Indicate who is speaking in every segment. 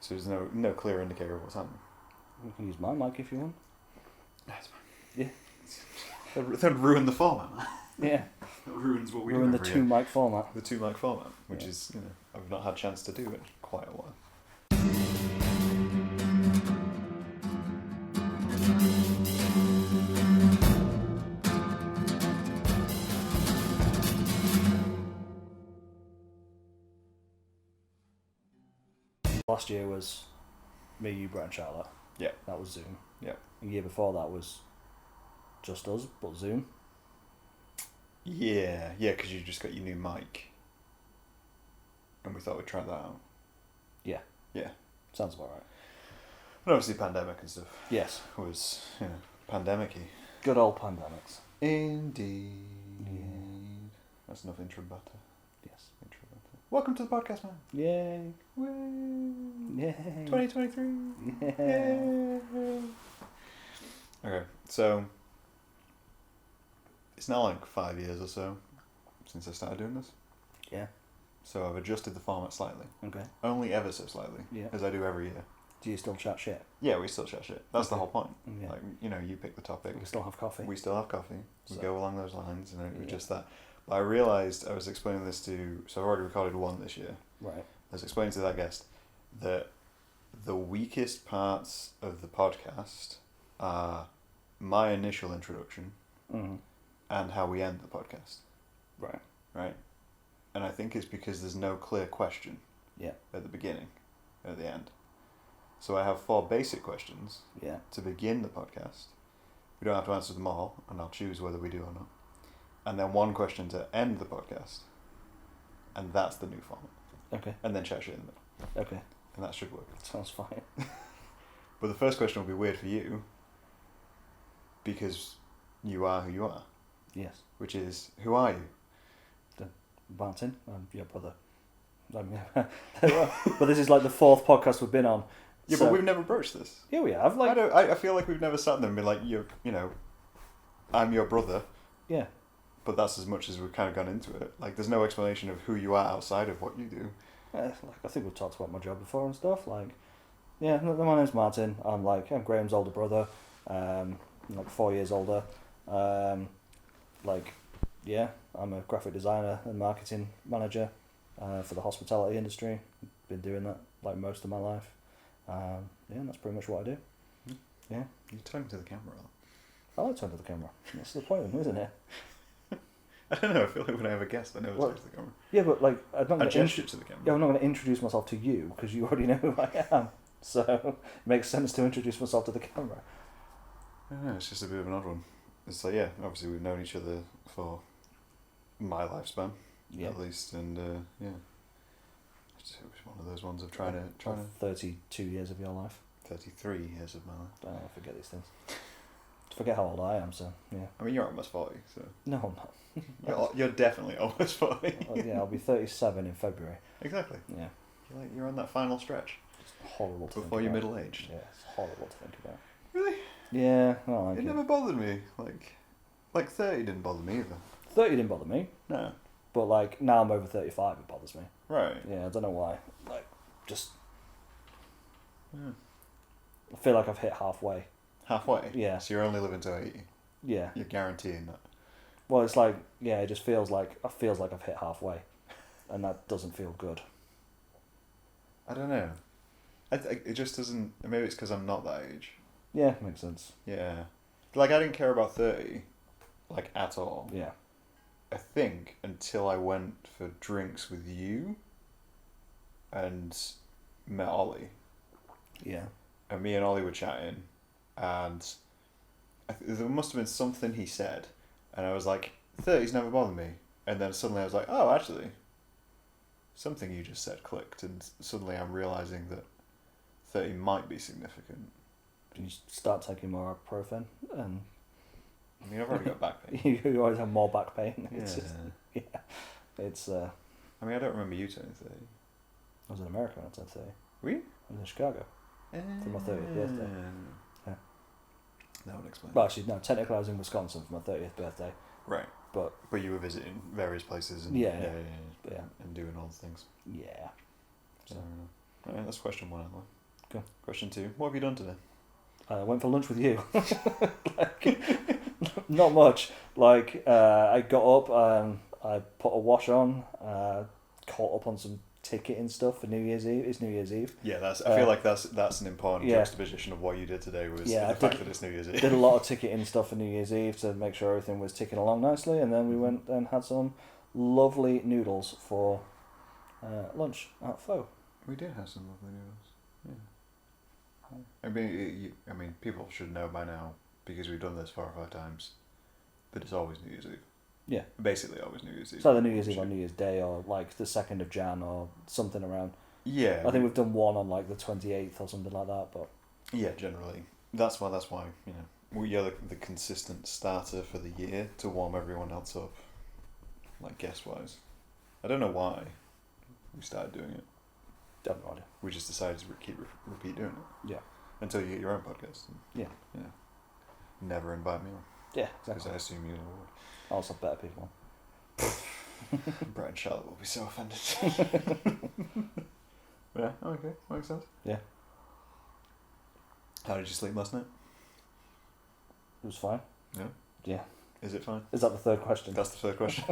Speaker 1: So there's no clear indicator of what's happening.
Speaker 2: You can use my mic if you want.
Speaker 1: That's fine.
Speaker 2: Yeah.
Speaker 1: That'd ruin the format.
Speaker 2: Yeah.
Speaker 1: That ruins what we do.
Speaker 2: Ruin the two-mic format.
Speaker 1: The two-mic format, which is, I've not had a chance to do in quite a while.
Speaker 2: Last year was me, you, Brett and Charlotte.
Speaker 1: Yeah.
Speaker 2: That was Zoom.
Speaker 1: Yeah.
Speaker 2: The year before that was just us, but Zoom.
Speaker 1: Yeah, because you just got your new mic. And we thought we'd try that out.
Speaker 2: Yeah.
Speaker 1: Yeah.
Speaker 2: Sounds about right.
Speaker 1: And obviously pandemic and stuff
Speaker 2: Yes.
Speaker 1: was, pandemic-y.
Speaker 2: Good old pandemics.
Speaker 1: Indeed.
Speaker 2: Yeah.
Speaker 1: That's enough intro butter.
Speaker 2: Yes.
Speaker 1: Intro butter. Welcome to the podcast, man.
Speaker 2: Yay.
Speaker 1: Woo.
Speaker 2: Yay.
Speaker 1: 2023.
Speaker 2: Yeah.
Speaker 1: Yay. Okay, so it's now like 5 years or so since I started doing this.
Speaker 2: Yeah.
Speaker 1: So I've adjusted the format slightly.
Speaker 2: Okay.
Speaker 1: Only ever so slightly.
Speaker 2: Yeah.
Speaker 1: As I do every year.
Speaker 2: Do you still chat shit?
Speaker 1: Yeah, we still chat shit. That's the
Speaker 2: Okay.
Speaker 1: whole point.
Speaker 2: Yeah.
Speaker 1: Like, you pick the topic.
Speaker 2: We still have coffee.
Speaker 1: We still have coffee. We
Speaker 2: So-
Speaker 1: go along those lines, and it was
Speaker 2: Yeah.
Speaker 1: just that. But I realised, I was explaining this so I've already recorded one this year.
Speaker 2: Right.
Speaker 1: I was explaining to that guest that the weakest parts of the podcast are my initial introduction
Speaker 2: Mm-hmm.
Speaker 1: and how we end the podcast.
Speaker 2: Right.
Speaker 1: Right? And I think it's because there's no clear question
Speaker 2: Yeah.
Speaker 1: at the beginning, at the end. So I have 4 basic questions
Speaker 2: Yeah.
Speaker 1: to begin the podcast. We don't have to answer them all, and I'll choose whether we do or not. And then 1 question to end the podcast, and that's the new format.
Speaker 2: Okay.
Speaker 1: And then chat shit in the middle,
Speaker 2: Okay.
Speaker 1: and that should work.
Speaker 2: Sounds fine.
Speaker 1: But the first question will be weird for you, because you are who you are,
Speaker 2: Yes.
Speaker 1: which is, who are you?
Speaker 2: Martyn, I'm your brother. But this is like the 4th podcast we've been on.
Speaker 1: Yeah,
Speaker 2: so,
Speaker 1: but we've never broached this.
Speaker 2: Yeah, we have. Like,
Speaker 1: I feel like we've never sat there and been like, I'm your brother,
Speaker 2: yeah.
Speaker 1: but that's as much as we've kind of gone into it. Like, there's no explanation of who you are outside of what you do.
Speaker 2: Like I think we've talked about my job before and stuff. Like, yeah, my name's Martyn. I'm Graham's older brother. I'm like 4 years older. Yeah, I'm a graphic designer and marketing manager for the hospitality industry. Been doing that like most of my life. And that's pretty much what I do. Yeah.
Speaker 1: You're talking to the camera.
Speaker 2: I like talking to the camera. That's the point, isn't it?
Speaker 1: I don't know. I feel like when I have a guest, I never talk to the camera.
Speaker 2: Yeah, but like
Speaker 1: I gesture to the camera.
Speaker 2: Yeah, I'm not going to introduce myself to you because you already know who I am. So it makes sense to introduce myself to the camera.
Speaker 1: I don't know. It's just a bit of an odd one. It's like, yeah, obviously we've known each other for my lifespan, at least, and yeah. It was one of those ones of trying to
Speaker 2: 32 years of your life.
Speaker 1: 33 years of my life.
Speaker 2: I forget these things. Forget how old I am, so yeah.
Speaker 1: I mean, you're almost 40, so...
Speaker 2: No, I'm not.
Speaker 1: You're definitely almost 40.
Speaker 2: Yeah, I'll be 37 in February.
Speaker 1: Exactly.
Speaker 2: Yeah.
Speaker 1: You're on that final stretch.
Speaker 2: It's horrible to think about.
Speaker 1: Before you're middle-aged.
Speaker 2: Yeah, it's horrible to think about.
Speaker 1: Really?
Speaker 2: Yeah, I don't like
Speaker 1: It
Speaker 2: it.
Speaker 1: never bothered me. Like 30 didn't bother me either.
Speaker 2: 30 didn't bother me,
Speaker 1: No.
Speaker 2: but like now I'm over 35, it bothers me.
Speaker 1: Right.
Speaker 2: Yeah, I don't know why. Like, just...
Speaker 1: Yeah.
Speaker 2: I feel like I've hit halfway.
Speaker 1: Halfway?
Speaker 2: Yeah.
Speaker 1: So you're only living to 80?
Speaker 2: Yeah.
Speaker 1: You're guaranteeing that?
Speaker 2: Well, it's like, yeah, it just feels like I've hit halfway, and that doesn't feel good.
Speaker 1: I don't know. It just doesn't... Maybe it's because I'm not that age.
Speaker 2: Yeah, makes sense.
Speaker 1: Yeah. Like, I didn't care about 30, like, at all.
Speaker 2: Yeah.
Speaker 1: I think until I went for drinks with you and met Ollie.
Speaker 2: Yeah.
Speaker 1: And me and Ollie were chatting, and there must have been something he said, and I was like, 30's never bothered me. And then suddenly I was like, oh, actually, something you just said clicked, and suddenly I'm realising that 30 might be significant.
Speaker 2: You start taking more ibuprofen, and
Speaker 1: I mean, I've already got back pain.
Speaker 2: you always have more back pain.
Speaker 1: Yeah.
Speaker 2: It's just, yeah. It's,
Speaker 1: I mean, I don't remember you turning 30.
Speaker 2: I was in America when I turned 30.
Speaker 1: Were you?
Speaker 2: I was in Chicago for my 30th birthday. Yeah.
Speaker 1: That would explain.
Speaker 2: Well, actually, no, technically I was in Wisconsin for my 30th birthday.
Speaker 1: Right.
Speaker 2: But
Speaker 1: you were visiting various places and
Speaker 2: Yeah.
Speaker 1: and doing all the things.
Speaker 2: Yeah. So,
Speaker 1: Fair All right, that's question 1 anyway.
Speaker 2: Go.
Speaker 1: Question 2. What have you done today?
Speaker 2: I went for lunch with you. Not much. I got up, I put a wash on, caught up on some ticketing stuff for New Year's Eve. It's New Year's Eve.
Speaker 1: Yeah, I feel like that's an important
Speaker 2: yeah.
Speaker 1: juxtaposition of what you did today was
Speaker 2: Yeah,
Speaker 1: the fact that it's New Year's Eve.
Speaker 2: Did a lot of ticketing stuff for New Year's Eve to make sure everything was ticking along nicely, and then we went and had some lovely noodles for lunch at Pho.
Speaker 1: We did have some lovely noodles. Yeah. I mean, people should know by now because we've done this 4 or 5 times that it's always New Year's Eve.
Speaker 2: Yeah.
Speaker 1: Basically, always New Year's Eve.
Speaker 2: So the New Year's Eve on New Year's Day, or like the 2nd of Jan, or something around.
Speaker 1: Yeah.
Speaker 2: I think we've done one on like the 28th or something like that, but.
Speaker 1: Yeah, generally. That's why we are the consistent starter for the year to warm everyone else up, like guest wise. I don't know why we started doing it.
Speaker 2: Don't know idea.
Speaker 1: We just decided to repeat doing it.
Speaker 2: Yeah.
Speaker 1: Until you get your own podcast.
Speaker 2: Yeah.
Speaker 1: Yeah. Never invite me on.
Speaker 2: Yeah,
Speaker 1: Because
Speaker 2: exactly.
Speaker 1: I assume you would.
Speaker 2: Also better people.
Speaker 1: Brett and Charlotte will be so offended. Yeah, okay, makes sense.
Speaker 2: Yeah.
Speaker 1: How did you sleep last night?
Speaker 2: It was fine.
Speaker 1: Yeah?
Speaker 2: Yeah.
Speaker 1: Is it fine?
Speaker 2: Is that the third question?
Speaker 1: That's the third question.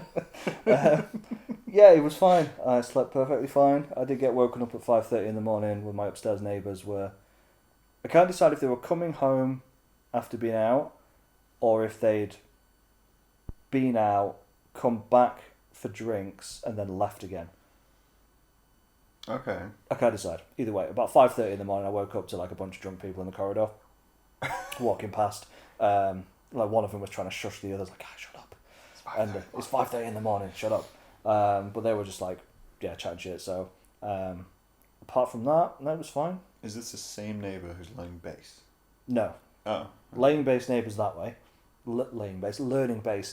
Speaker 2: Yeah, it was fine. I slept perfectly fine. I did get woken up at 5:30 in the morning when my upstairs neighbours were... I can't decide if they were coming home after being out or if they'd been out, come back for drinks and then left again.
Speaker 1: Okay.
Speaker 2: I can't decide. Either way, about 5:30 in the morning I woke up to like a bunch of drunk people in the corridor walking past. Like one of them was trying to shush the others, like, shut up. It's 5:30 in the morning, shut up. But they were just like, yeah, chatting shit. So apart from that, no, it was fine.
Speaker 1: Is this the same neighbour who's laying bass?
Speaker 2: No.
Speaker 1: Oh.
Speaker 2: Laying bass neighbour's that way. Learning bass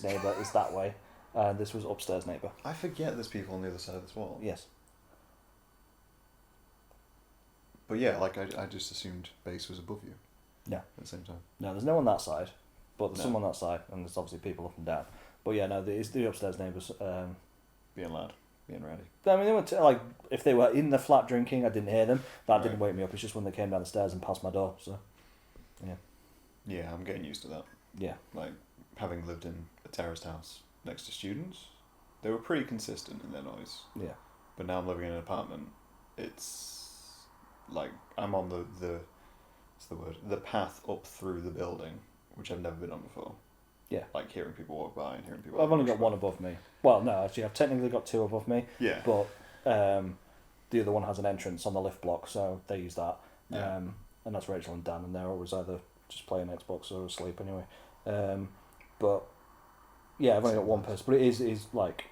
Speaker 2: neighbour is that way. And this was upstairs neighbour.
Speaker 1: I forget there's people on the other side of this wall.
Speaker 2: Yes.
Speaker 1: But yeah, like I just assumed bass was above you.
Speaker 2: No.
Speaker 1: At the same time.
Speaker 2: No, there's no one on that side, but there's
Speaker 1: No.
Speaker 2: some on that side, and there's obviously people up and down. But yeah, no, it's the upstairs neighbours.
Speaker 1: Being loud. Being ready.
Speaker 2: I mean, they went to, like, if they were in the flat drinking, I didn't hear them. That
Speaker 1: Right.
Speaker 2: didn't wake me up. It's just when they came down the stairs and past my door. So, yeah.
Speaker 1: Yeah, I'm getting used to that.
Speaker 2: Yeah.
Speaker 1: Like, having lived in a terraced house next to students, they were pretty consistent in their noise.
Speaker 2: Yeah.
Speaker 1: But now I'm living in an apartment, it's like I'm on the path up through the building, which I've never been on before.
Speaker 2: Yeah.
Speaker 1: Like hearing people walk by and hearing people.
Speaker 2: I've only got one above me. Well, no, actually, I've technically got two above me.
Speaker 1: Yeah.
Speaker 2: But the other one has an entrance on the lift block, so they use that.
Speaker 1: Yeah.
Speaker 2: And that's Rachel and Dan, and they're always either just playing Xbox or asleep anyway. But yeah, I've only got one person. But it is like,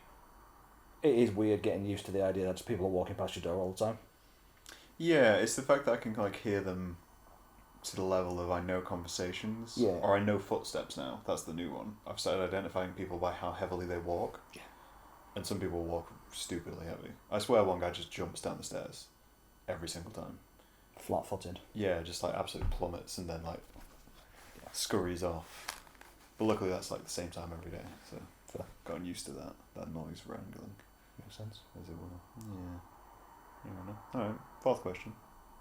Speaker 2: it is weird getting used to the idea that just people are walking past your door all the time.
Speaker 1: Yeah, it's the fact that I can like hear them to the level of I know conversations.
Speaker 2: Yeah.
Speaker 1: Or I know footsteps now. That's the new one. I've started identifying people by how heavily they walk.
Speaker 2: Yeah.
Speaker 1: And some people walk stupidly heavy. I swear one guy just jumps down the stairs every single time.
Speaker 2: Flat-footed.
Speaker 1: Yeah, just like absolute plummets and then like scurries off. But luckily that's like the same time every day, so
Speaker 2: Fair.
Speaker 1: gotten used to that noise wrangling,
Speaker 2: Makes sense.
Speaker 1: as it were. Yeah. You don't know. Alright, fourth question,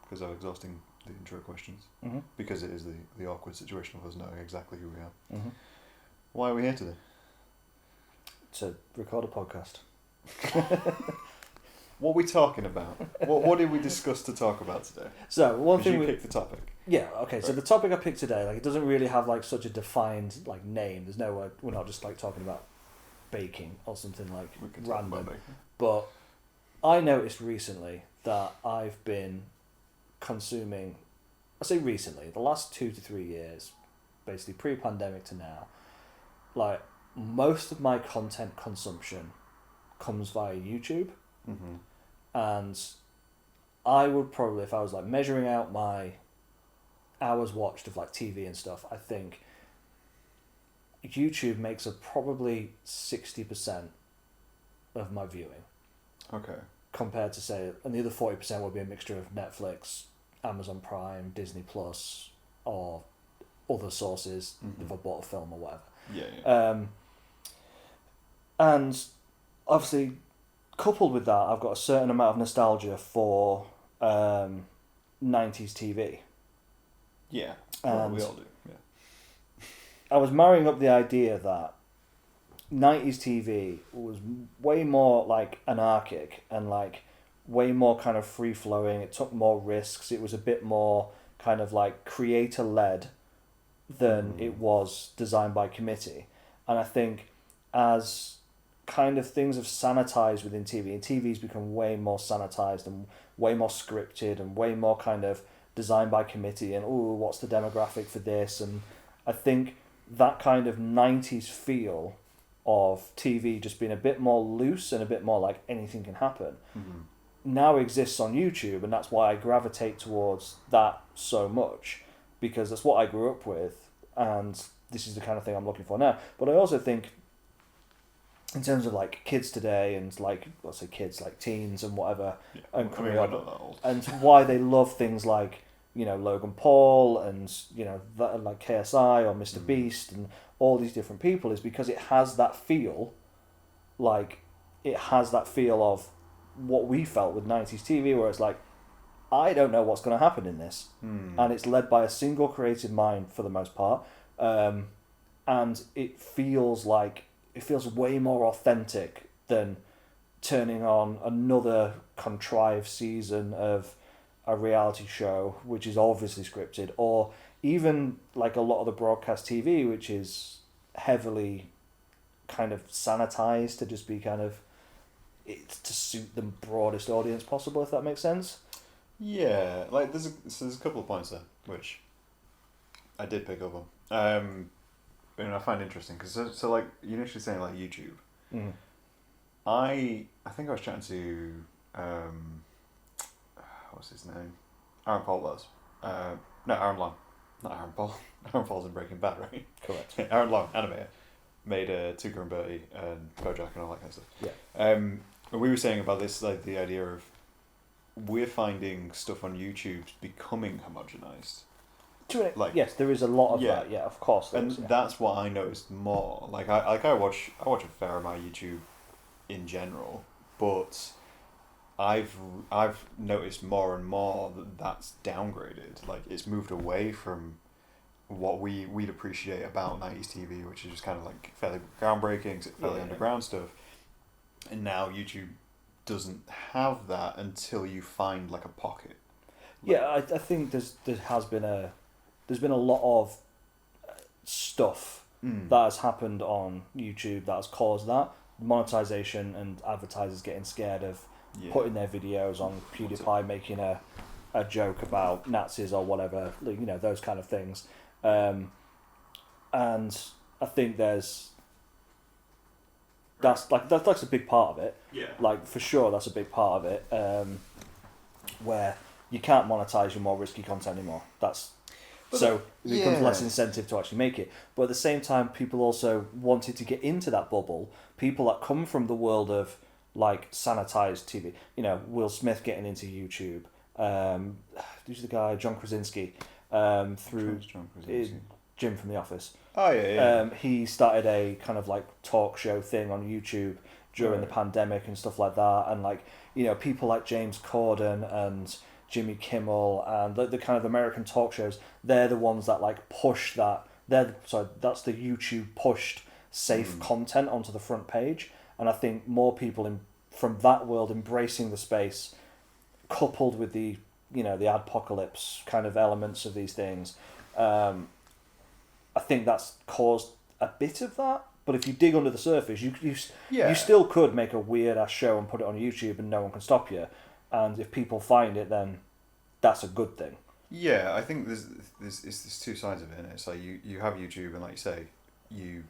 Speaker 1: because I'm exhausting the intro questions,
Speaker 2: Mm-hmm.
Speaker 1: because it is the awkward situation of us knowing exactly who we are.
Speaker 2: Mm-hmm.
Speaker 1: Why are we here today?
Speaker 2: To record a podcast.
Speaker 1: What are we talking about? what did we discuss to talk about today?
Speaker 2: So one
Speaker 1: 'Cause
Speaker 2: thing
Speaker 1: you
Speaker 2: we
Speaker 1: picked the topic.
Speaker 2: Yeah, okay, so
Speaker 1: Right.
Speaker 2: the topic I picked today, like, it doesn't really have, like, such a defined, like, name. There's no, we're not just, like, talking about baking or something, like,
Speaker 1: We can talk about
Speaker 2: random.
Speaker 1: bacon.
Speaker 2: But I noticed recently that I've been consuming, I say recently, the last 2 to 3 years, basically pre-pandemic to now, like, most of my content consumption comes via YouTube.
Speaker 1: Mm-hmm.
Speaker 2: And I would probably, if I was like measuring out my hours watched of like TV and stuff, I think YouTube makes up probably 60% of my viewing.
Speaker 1: Okay.
Speaker 2: Compared to say, and the other 40% would be a mixture of Netflix, Amazon Prime, Disney Plus, or other sources if I bought a film or whatever.
Speaker 1: Yeah.
Speaker 2: And obviously, coupled with that, I've got a certain amount of nostalgia for 90s TV.
Speaker 1: Yeah.
Speaker 2: And
Speaker 1: we all do. Yeah.
Speaker 2: I was marrying up the idea that 90s TV was way more like anarchic and like way more kind of free flowing. It took more risks. It was a bit more kind of like creator led than it was designed by committee. And I think as kind of things have sanitized within TV, and TV's become way more sanitized and way more scripted and way more kind of designed by committee and what's the demographic for this, and I think that kind of 90s feel of TV just being a bit more loose and a bit more like anything can happen now exists on YouTube, and that's why I gravitate towards that so much, because that's what I grew up with and this is the kind of thing I'm looking for now. But I also think in terms of like kids today and like, let's say kids like teens and whatever, and
Speaker 1: I mean, we're not that old.
Speaker 2: and why they love things like, you know, Logan Paul and, you know, that, like KSI or Mr. Beast and all these different people, is because it has that feel, like it has that feel of what we felt with 90s TV, where it's like, I don't know what's going to happen in this, and it's led by a single creative mind for the most part, and it feels way more authentic than turning on another contrived season of a reality show which is obviously scripted, or even like a lot of the broadcast TV, which is heavily kind of sanitized to just be kind of to suit the broadest audience possible, if that makes sense.
Speaker 1: Yeah, like there's a couple of points there which I did pick up on, and I find interesting because so like you initially saying like YouTube, I think I was chatting to what's his name, Aaron Paul was, no, Aaron Long, not Aaron Paul. Aaron Paul's in Breaking Bad, right?
Speaker 2: Correct.
Speaker 1: Aaron Long, animator, made Tucker and Bertie and BoJack and all that kind of stuff.
Speaker 2: Yeah.
Speaker 1: And we were saying about this, like the idea of we're finding stuff on YouTube becoming homogenized.
Speaker 2: Like, yes, there is a lot of that. Yeah, of course.
Speaker 1: And that's what I noticed more. Like I watch a fair amount of YouTube in general, but I've noticed more and more that that's downgraded. Like it's moved away from what we'd appreciate about 90s TV, which is just kind of like fairly groundbreaking, fairly underground stuff. And now YouTube doesn't have that until you find like a pocket.
Speaker 2: Like, yeah, I think there's been a lot of stuff that has happened on YouTube that has caused that monetization and advertisers getting scared of putting their videos on PewDiePie, making a joke about Nazis or whatever, you know, those kind of things. And I think that's a big part of it.
Speaker 1: Yeah.
Speaker 2: Like for sure, that's a big part of it. Where you can't monetize your more risky content anymore. So it becomes less incentive to actually make it. But at the same time, people also wanted to get into that bubble. People that come from the world of like sanitized TV. You know, Will Smith getting into YouTube. Who's the guy? John Krasinski. Through Jim from The Office.
Speaker 1: Oh yeah.
Speaker 2: He started a kind of like talk show thing on YouTube during the pandemic and stuff like that, and like, you know, people like James Corden and Jimmy Kimmel and the kind of American talk shows, they're the ones that like push that. That's the YouTube pushed safe content onto the front page, and I think more people from that world embracing the space, coupled with the, you know, the adpocalypse kind of elements of these things, I think that's caused a bit of that. But if you dig under the surface, you still could make a weird ass show and put it on YouTube and no one can stop you. And if people find it, then that's a good thing.
Speaker 1: Yeah, I think there's two sides of it. And it's like you have YouTube, and like you say, you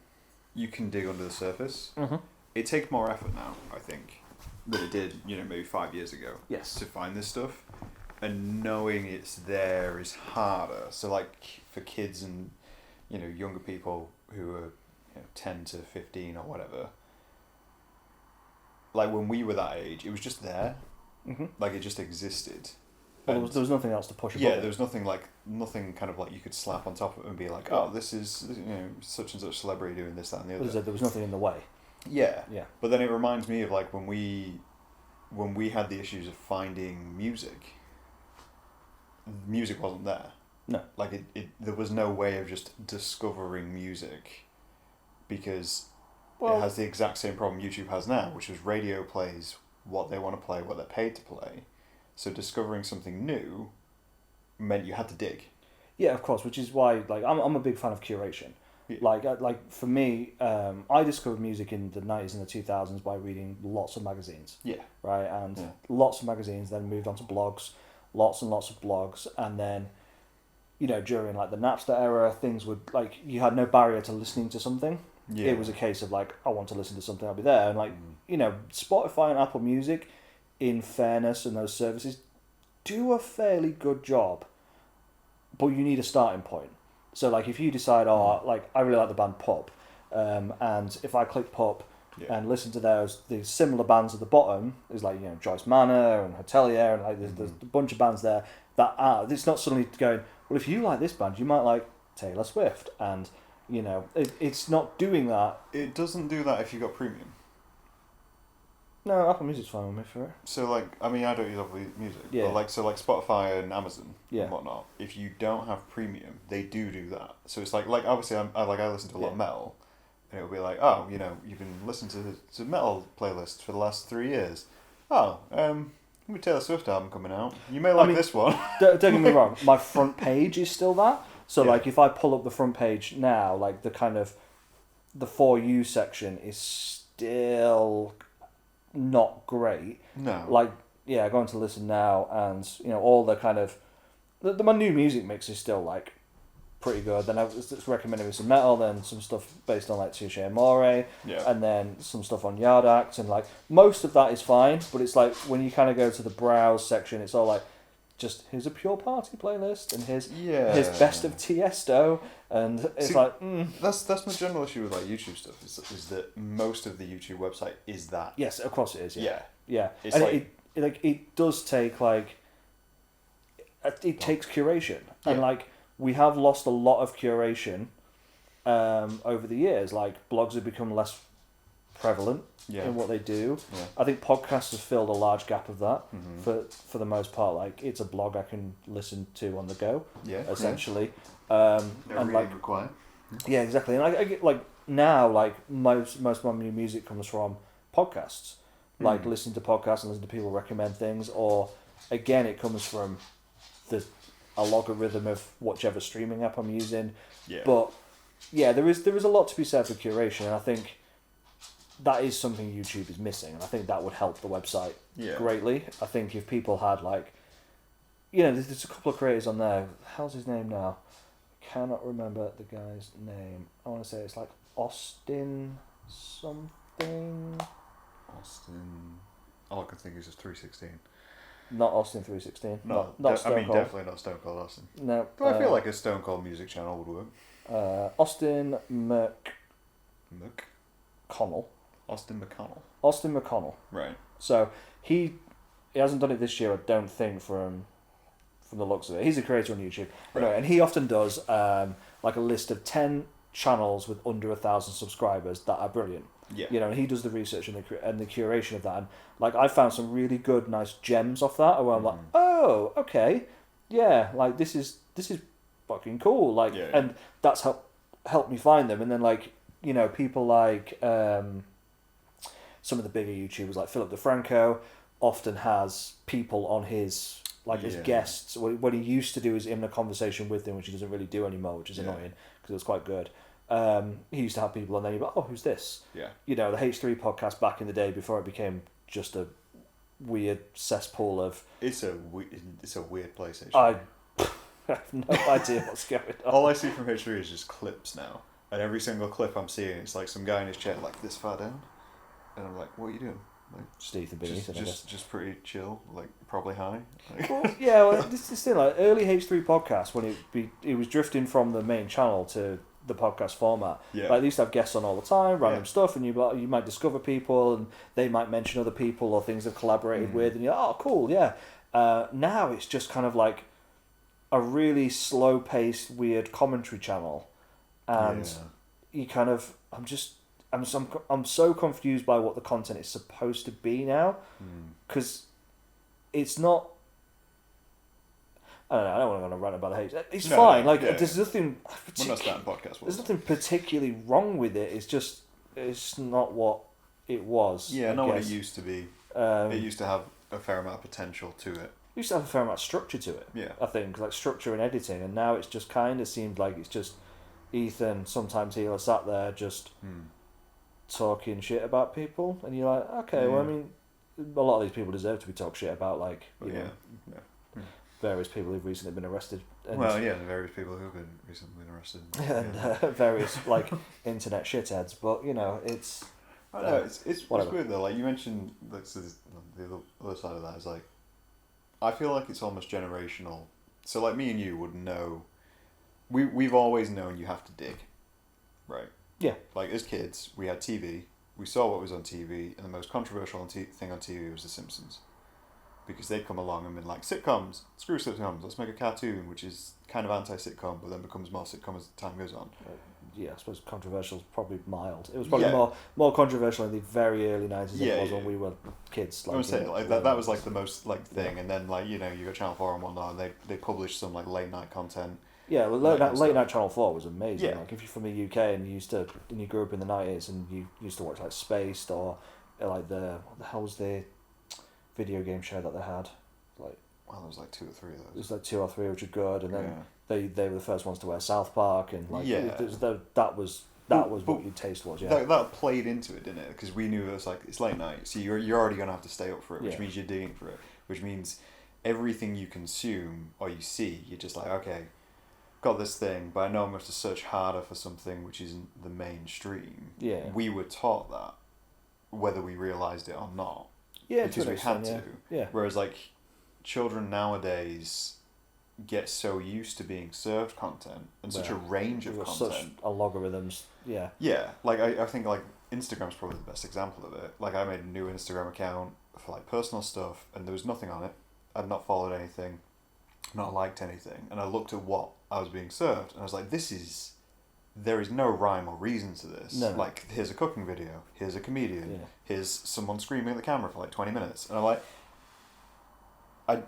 Speaker 1: can dig under the surface. Mm-hmm. It takes more effort now, I think, than it did, you know, maybe 5 years ago.
Speaker 2: Yes.
Speaker 1: To find this stuff, and knowing it's there is harder. So like for kids and, you know, younger people who are, you know, 10 to 15 or whatever. Like when we were that age, it was just there. Mm-hmm. Like it just existed.
Speaker 2: Well, there was nothing else to push above.
Speaker 1: Yeah, there was nothing kind of like you could slap on top of it and be like, oh, this is, you know, such and such celebrity doing this, that, and the other.
Speaker 2: There was nothing in the way.
Speaker 1: Yeah.
Speaker 2: Yeah.
Speaker 1: But then it reminds me of like when we had the issues of finding music. music wasn't there.
Speaker 2: No.
Speaker 1: Like there was no way of just discovering music, because it has the exact same problem YouTube has now, which is radio plays what they want to play, what they're paid to play. So discovering something new meant you had to dig.
Speaker 2: Yeah, of course, which is why like I'm a big fan of curation.
Speaker 1: Yeah.
Speaker 2: Like for me, I discovered music in the 90s and the 2000s by reading lots of magazines.
Speaker 1: Yeah.
Speaker 2: Right, and lots of magazines, then moved on to blogs, lots and lots of blogs, and then, during like the Napster era, things would like you had no barrier to listening to something.
Speaker 1: Yeah.
Speaker 2: It was a case of like, I want to listen to something, I'll be there, and like Spotify and Apple Music, in fairness, and those services do a fairly good job, but you need a starting point. So like if you decide, like I really like the band Pup, and if I click Pup and listen to the similar bands at the bottom, there's like Joyce Manor and Hotelier, and like there's a bunch of bands there that are. It's not suddenly going, well, if you like this band, you might like Taylor Swift, and it's not doing that.
Speaker 1: It doesn't do that if you got premium.
Speaker 2: No, Apple Music's fine with me for it.
Speaker 1: So like, I mean, I don't use Apple Music,
Speaker 2: Yeah.
Speaker 1: but like Spotify and Amazon
Speaker 2: Yeah.
Speaker 1: and whatnot. If you don't have premium, they do that. So it's like obviously I listen to a lot of metal, and it'll be like, oh, you've been listening to metal playlists for the last 3 years. Oh, new Taylor Swift album coming out. You may like this one.
Speaker 2: Don't get me wrong. My front page is still that. So like, if I pull up the front page now, like the kind of the For You section is still not great.
Speaker 1: No.
Speaker 2: Like, going to listen now, and all the kind of my new music mix is still like pretty good. Then it's recommending me some metal, then some stuff based on like Touche Amore, and then some stuff on Yard Act, and like most of that is fine. But it's like when you kind of go to the browse section, it's all like, just here's a pure party playlist, and here's best of Tiesto, and it's
Speaker 1: that's my general issue with like YouTube stuff is that most of the YouTube website is that.
Speaker 2: Yes, of course it is. Yeah.
Speaker 1: It's
Speaker 2: and it does take like it takes curation, and like we have lost a lot of curation over the years. Like blogs have become less prevalent in what they do.
Speaker 1: Yeah.
Speaker 2: I think podcasts have filled a large gap of that for the most part. Like it's a blog I can listen to on the go.
Speaker 1: Yeah.
Speaker 2: Essentially.
Speaker 1: No
Speaker 2: and
Speaker 1: reading
Speaker 2: like
Speaker 1: required.
Speaker 2: yeah, exactly. And I get like now like most of my new music comes from podcasts. Like listening to podcasts and listening to people recommend things, or again it comes from a logarithm of whichever streaming app I'm using.
Speaker 1: Yeah.
Speaker 2: But yeah, there is a lot to be said for curation, and I think that is something YouTube is missing, and I think that would help the website greatly. I think if people had like, there's a couple of creators on there. How's his name now? Cannot remember the guy's name. I want to say it's like Austin something.
Speaker 1: Austin. All I can think is just 316.
Speaker 2: Not Austin 316.
Speaker 1: No,
Speaker 2: not Stone Cold.
Speaker 1: Definitely not Stone Cold Austin.
Speaker 2: No.
Speaker 1: But I feel like a Stone Cold music channel would work.
Speaker 2: Austin McConnell.
Speaker 1: Austin McConnell.
Speaker 2: Austin McConnell.
Speaker 1: Right.
Speaker 2: So he hasn't done it this year, I don't think, from the looks of it. He's a creator on YouTube.
Speaker 1: Right.
Speaker 2: Anyway, and he often does like a list of 10 channels with under 1,000 subscribers that are brilliant.
Speaker 1: Yeah.
Speaker 2: And he does the research and the curation of that. And like I found some really good, nice gems off that where I'm like, oh, okay, yeah, like this is fucking cool. Like, and that's helped me find them. And then like people like some of the bigger YouTubers like Philip DeFranco often has people on his as guests. What he used to do is in a conversation with them, which he doesn't really do anymore, which is annoying because it was quite good. He used to have people on there. You're like, oh, who's this?
Speaker 1: Yeah.
Speaker 2: The H3 podcast back in the day before it became just a weird cesspool of.
Speaker 1: It's a weird place.
Speaker 2: I have no idea what's going on.
Speaker 1: All I see from H3 is just clips now, and every single clip I'm seeing, it's like some guy in his chair like this far down, and I'm like, what are you doing? Like,
Speaker 2: just Ethan Beanie,
Speaker 1: just pretty chill, like probably high. Like.
Speaker 2: Well, yeah, well, this is still like early H3 podcasts when it was drifting from the main channel to the podcast format.
Speaker 1: Yeah.
Speaker 2: Like they used to have guests on all the time, random stuff, and you might discover people, and they might mention other people or things they've collaborated with, and you're like, oh, cool, yeah. Now it's just kind of like a really slow-paced, weird commentary channel, and you kind of, I'm so confused by what the content is supposed to be now, because it's not. I don't want to go on a rant about the hate. It's
Speaker 1: No,
Speaker 2: fine.
Speaker 1: no,
Speaker 2: like
Speaker 1: yeah,
Speaker 2: there's nothing.
Speaker 1: We're not starting podcast.
Speaker 2: There's nothing particularly wrong with it. It's not what it was.
Speaker 1: Yeah,
Speaker 2: I
Speaker 1: not what it
Speaker 2: guess.
Speaker 1: used to be.
Speaker 2: It
Speaker 1: It used to have a fair amount of potential to it.
Speaker 2: used to have a fair amount of structure to it.
Speaker 1: Yeah.
Speaker 2: I think like structure and editing, and now it's just kind of seemed like it's just Ethan. Sometimes he'll sat there just talking shit about people, and you're like, okay, well, I mean, a lot of these people deserve to be talked shit about, like you know, various people who've recently been arrested. And
Speaker 1: Well, yeah, the various people who've been recently been arrested.
Speaker 2: and various like internet shitheads, but you know, it's.
Speaker 1: I know it's
Speaker 2: whatever.
Speaker 1: weird though. Like you mentioned, like so the other side of that is like, I feel like it's almost generational. So like me and you would know, we've always known you have to dig, right?
Speaker 2: Yeah.
Speaker 1: Like as kids, we had TV. We saw what was on TV, and the most controversial thing on TV was The Simpsons, because they'd come along and been like, sitcoms, screw sitcoms, let's make a cartoon, which is kind of anti-sitcom, but then becomes more sitcom as time goes on.
Speaker 2: Yeah, I suppose controversial is probably mild. It was probably
Speaker 1: Yeah.
Speaker 2: more controversial in the very early 90s than it was
Speaker 1: Yeah,
Speaker 2: when we were kids. Like,
Speaker 1: I would say
Speaker 2: you know,
Speaker 1: like that was like the most like thing, and then like you know you got Channel 4 and whatnot, and they published some like late night content.
Speaker 2: Yeah, well, late night Channel 4 was amazing.
Speaker 1: Yeah.
Speaker 2: Like if you're from the UK and you grew up in the 90s and you used to watch like Spaced or like what the hell was the video game show that they had? Like,
Speaker 1: Well, there was like 2 or 3 of those.
Speaker 2: it was like 2 or 3 which were good, and then
Speaker 1: Yeah.
Speaker 2: they were the first ones to wear South Park, and like
Speaker 1: Yeah.
Speaker 2: that was
Speaker 1: But-
Speaker 2: what your taste was. Yeah.
Speaker 1: That played into it, didn't it? Because we knew it was like it's late night, so you're already gonna have to stay up for it, which
Speaker 2: Yeah.
Speaker 1: means you're digging for it, which means everything you consume or you see, you're just like, okay, got this thing, but I know I'm going to search harder for something which isn't the mainstream.
Speaker 2: Yeah.
Speaker 1: We were taught that, whether we realised it or not.
Speaker 2: Yeah,
Speaker 1: because
Speaker 2: to an
Speaker 1: we had
Speaker 2: extent,
Speaker 1: to.
Speaker 2: Yeah.
Speaker 1: Whereas like children nowadays get so used to being served content and such a range of
Speaker 2: There was
Speaker 1: content.
Speaker 2: such a logarithms. Yeah.
Speaker 1: Yeah, like I think like Instagram's probably the best example of it. Like I made a new Instagram account for like personal stuff, and there was nothing on it. I'd not followed anything, not liked anything, and I looked at what I was being served, and I was like, there is no rhyme or reason to this.
Speaker 2: No.
Speaker 1: Like, here's a cooking video, here's a comedian,
Speaker 2: Yeah.
Speaker 1: here's someone screaming at the camera for like 20 minutes, and I'm like,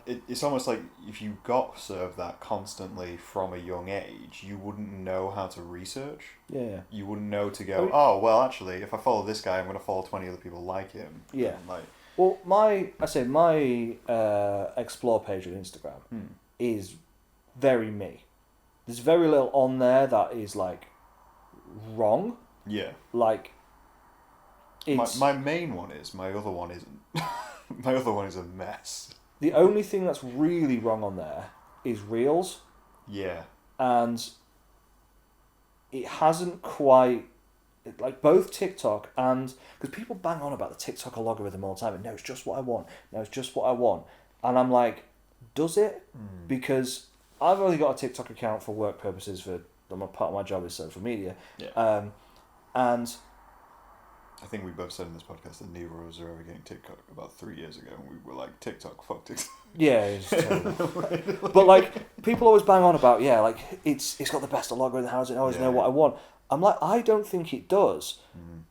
Speaker 1: it's almost like if you got served that constantly from a young age, you wouldn't know how to research.
Speaker 2: Yeah.
Speaker 1: You wouldn't know to go, oh, well, actually, if I follow this guy, I'm going to follow 20 other people like him.
Speaker 2: Yeah.
Speaker 1: And like,
Speaker 2: Well, my explore page on Instagram is very me. There's very little on there that is like wrong.
Speaker 1: yeah.
Speaker 2: Like it's
Speaker 1: My main one is, my other one isn't. My other one is a mess.
Speaker 2: the only thing that's really wrong on there is Reels,
Speaker 1: Yeah.
Speaker 2: and it hasn't quite like both TikTok and because people bang on about the TikTok algorithm all the time and no, it's just what I want. No, it's just what I want, and I'm like, does it? Because I've only got a TikTok account for work purposes. For part of my job is social media,
Speaker 1: Yeah.
Speaker 2: and
Speaker 1: I think we both said in this podcast that neither of us are ever getting TikTok about 3 years ago, and we were like, TikTok, fuck TikTok.
Speaker 2: yeah, it's terrible. But like people always bang on about like it's got the best algorithm. How does it always know what I want? I'm like, I don't think it does.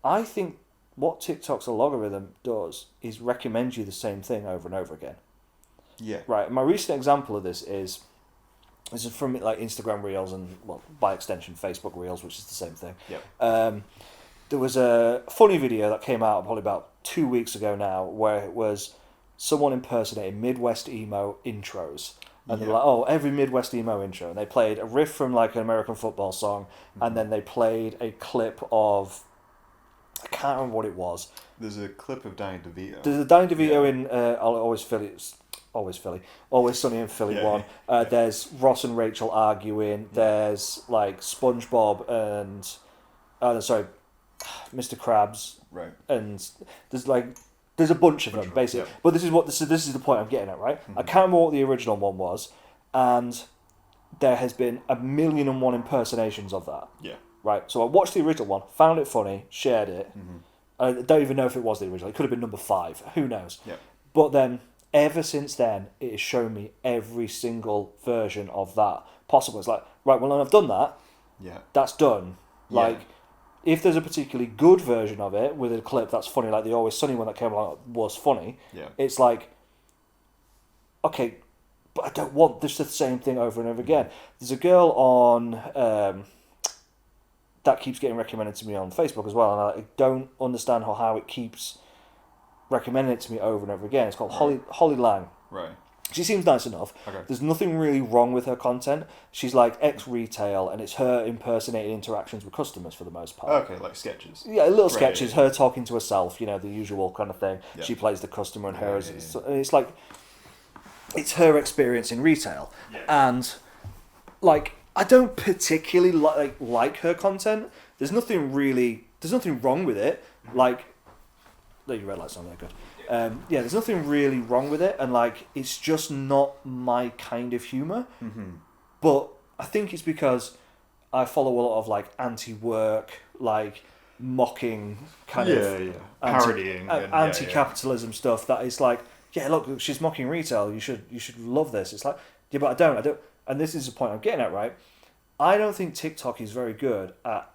Speaker 2: I think what TikTok's algorithm does is recommend you the same thing over and over again.
Speaker 1: Yeah.
Speaker 2: Right. My recent example of this is from like Instagram Reels and well, by extension Facebook Reels, which is the same thing.
Speaker 1: Yeah.
Speaker 2: There was a funny video that came out probably about 2 weeks ago now, where it was someone impersonating Midwest emo intros. And they're like, oh, every Midwest emo intro. And they played a riff from like an American football song, and then they played a clip of, I can't remember what it was.
Speaker 1: There's a clip of Danny DeVito.
Speaker 2: There's a Danny DeVito in Always Sunny in Philly one. There's Ross and Rachel arguing. There's like SpongeBob and, Mr. Krabs.
Speaker 1: Right.
Speaker 2: And there's a bunch of them basically.
Speaker 1: Yeah.
Speaker 2: But this is the point I'm getting at, right? I can't remember what the original one was, and there has been 1,000,001 impersonations of that.
Speaker 1: Yeah.
Speaker 2: Right. So I watched the original one, found it funny, shared it. I don't even know if it was the original. It could have been number 5. Who knows?
Speaker 1: Yeah.
Speaker 2: But then, ever since then, it has shown me every single version of that possible. It's like, right, well, when I've done that,
Speaker 1: Yeah.
Speaker 2: that's done.
Speaker 1: Yeah.
Speaker 2: Like, if there's a particularly good version of it with a clip that's funny, like the Always Sunny one that came along was funny,
Speaker 1: Yeah.
Speaker 2: it's like, okay, but I don't want just the same thing over and over again. There's a girl on that keeps getting recommended to me on Facebook as well, and I don't understand how it keeps recommending it to me over and over again. It's called Holly Lang.
Speaker 1: Right.
Speaker 2: She seems nice enough.
Speaker 1: Okay.
Speaker 2: There's nothing really wrong with her content. She's like ex-retail, and it's her impersonating interactions with customers for the most part.
Speaker 1: Okay, like sketches.
Speaker 2: Yeah, little sketches. Her talking to herself, the usual kind of thing.
Speaker 1: Yeah.
Speaker 2: She plays the customer, and it's like it's her experience in retail, and like I don't particularly like her content. There's nothing wrong with it. Like, your red light's on there, good. There's nothing really wrong with it, and like it's just not my kind of humor.
Speaker 1: Mm-hmm.
Speaker 2: But I think it's because I follow a lot of like anti-work, like mocking kind of
Speaker 1: parodying,
Speaker 2: anti-capitalism stuff. That is like, look, she's mocking retail. You should love this. It's like, yeah, but I don't. And this is the point I'm getting at, right? I don't think TikTok is very good at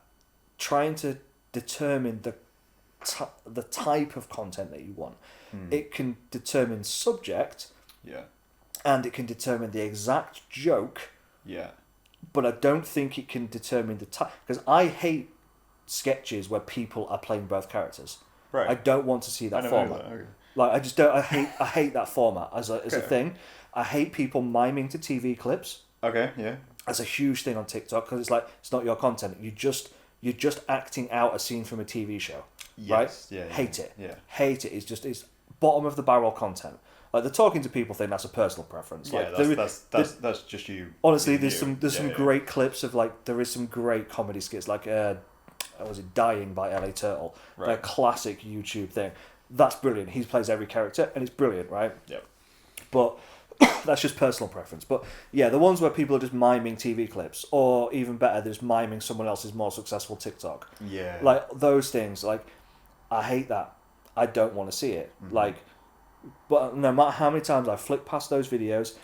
Speaker 2: trying to determine the type of content that you want. It can determine subject, and it can determine the exact joke, but I don't think it can determine the type, because I hate sketches where people are playing both characters.
Speaker 1: Right.
Speaker 2: I don't want to see that format.
Speaker 1: Okay.
Speaker 2: Like, I just don't. I hate that format as a thing. I hate people miming to TV clips.
Speaker 1: Okay. Yeah.
Speaker 2: As a huge thing on TikTok, because it's like, it's not your content. You're just acting out a scene from a TV show.
Speaker 1: Yes.
Speaker 2: Right?
Speaker 1: Yeah.
Speaker 2: Hate it.
Speaker 1: Yeah.
Speaker 2: Hate it. It's bottom of the barrel content. Like, the talking to people thing, that's a personal preference. Like,
Speaker 1: that's just you.
Speaker 2: Honestly, there's some great clips of like, there is some great comedy skits like was it Dying by LA Turtle?
Speaker 1: Right.
Speaker 2: A classic YouTube thing. That's brilliant. He plays every character and it's brilliant, right?
Speaker 1: Yep.
Speaker 2: But that's just personal preference. But yeah, the ones where people are just miming TV clips, or even better, they're just miming someone else's more successful TikTok.
Speaker 1: Yeah.
Speaker 2: Like, those things, like, I hate that. I don't want to see it.
Speaker 1: Mm-hmm.
Speaker 2: Like, but no matter how many times I flick past those videos,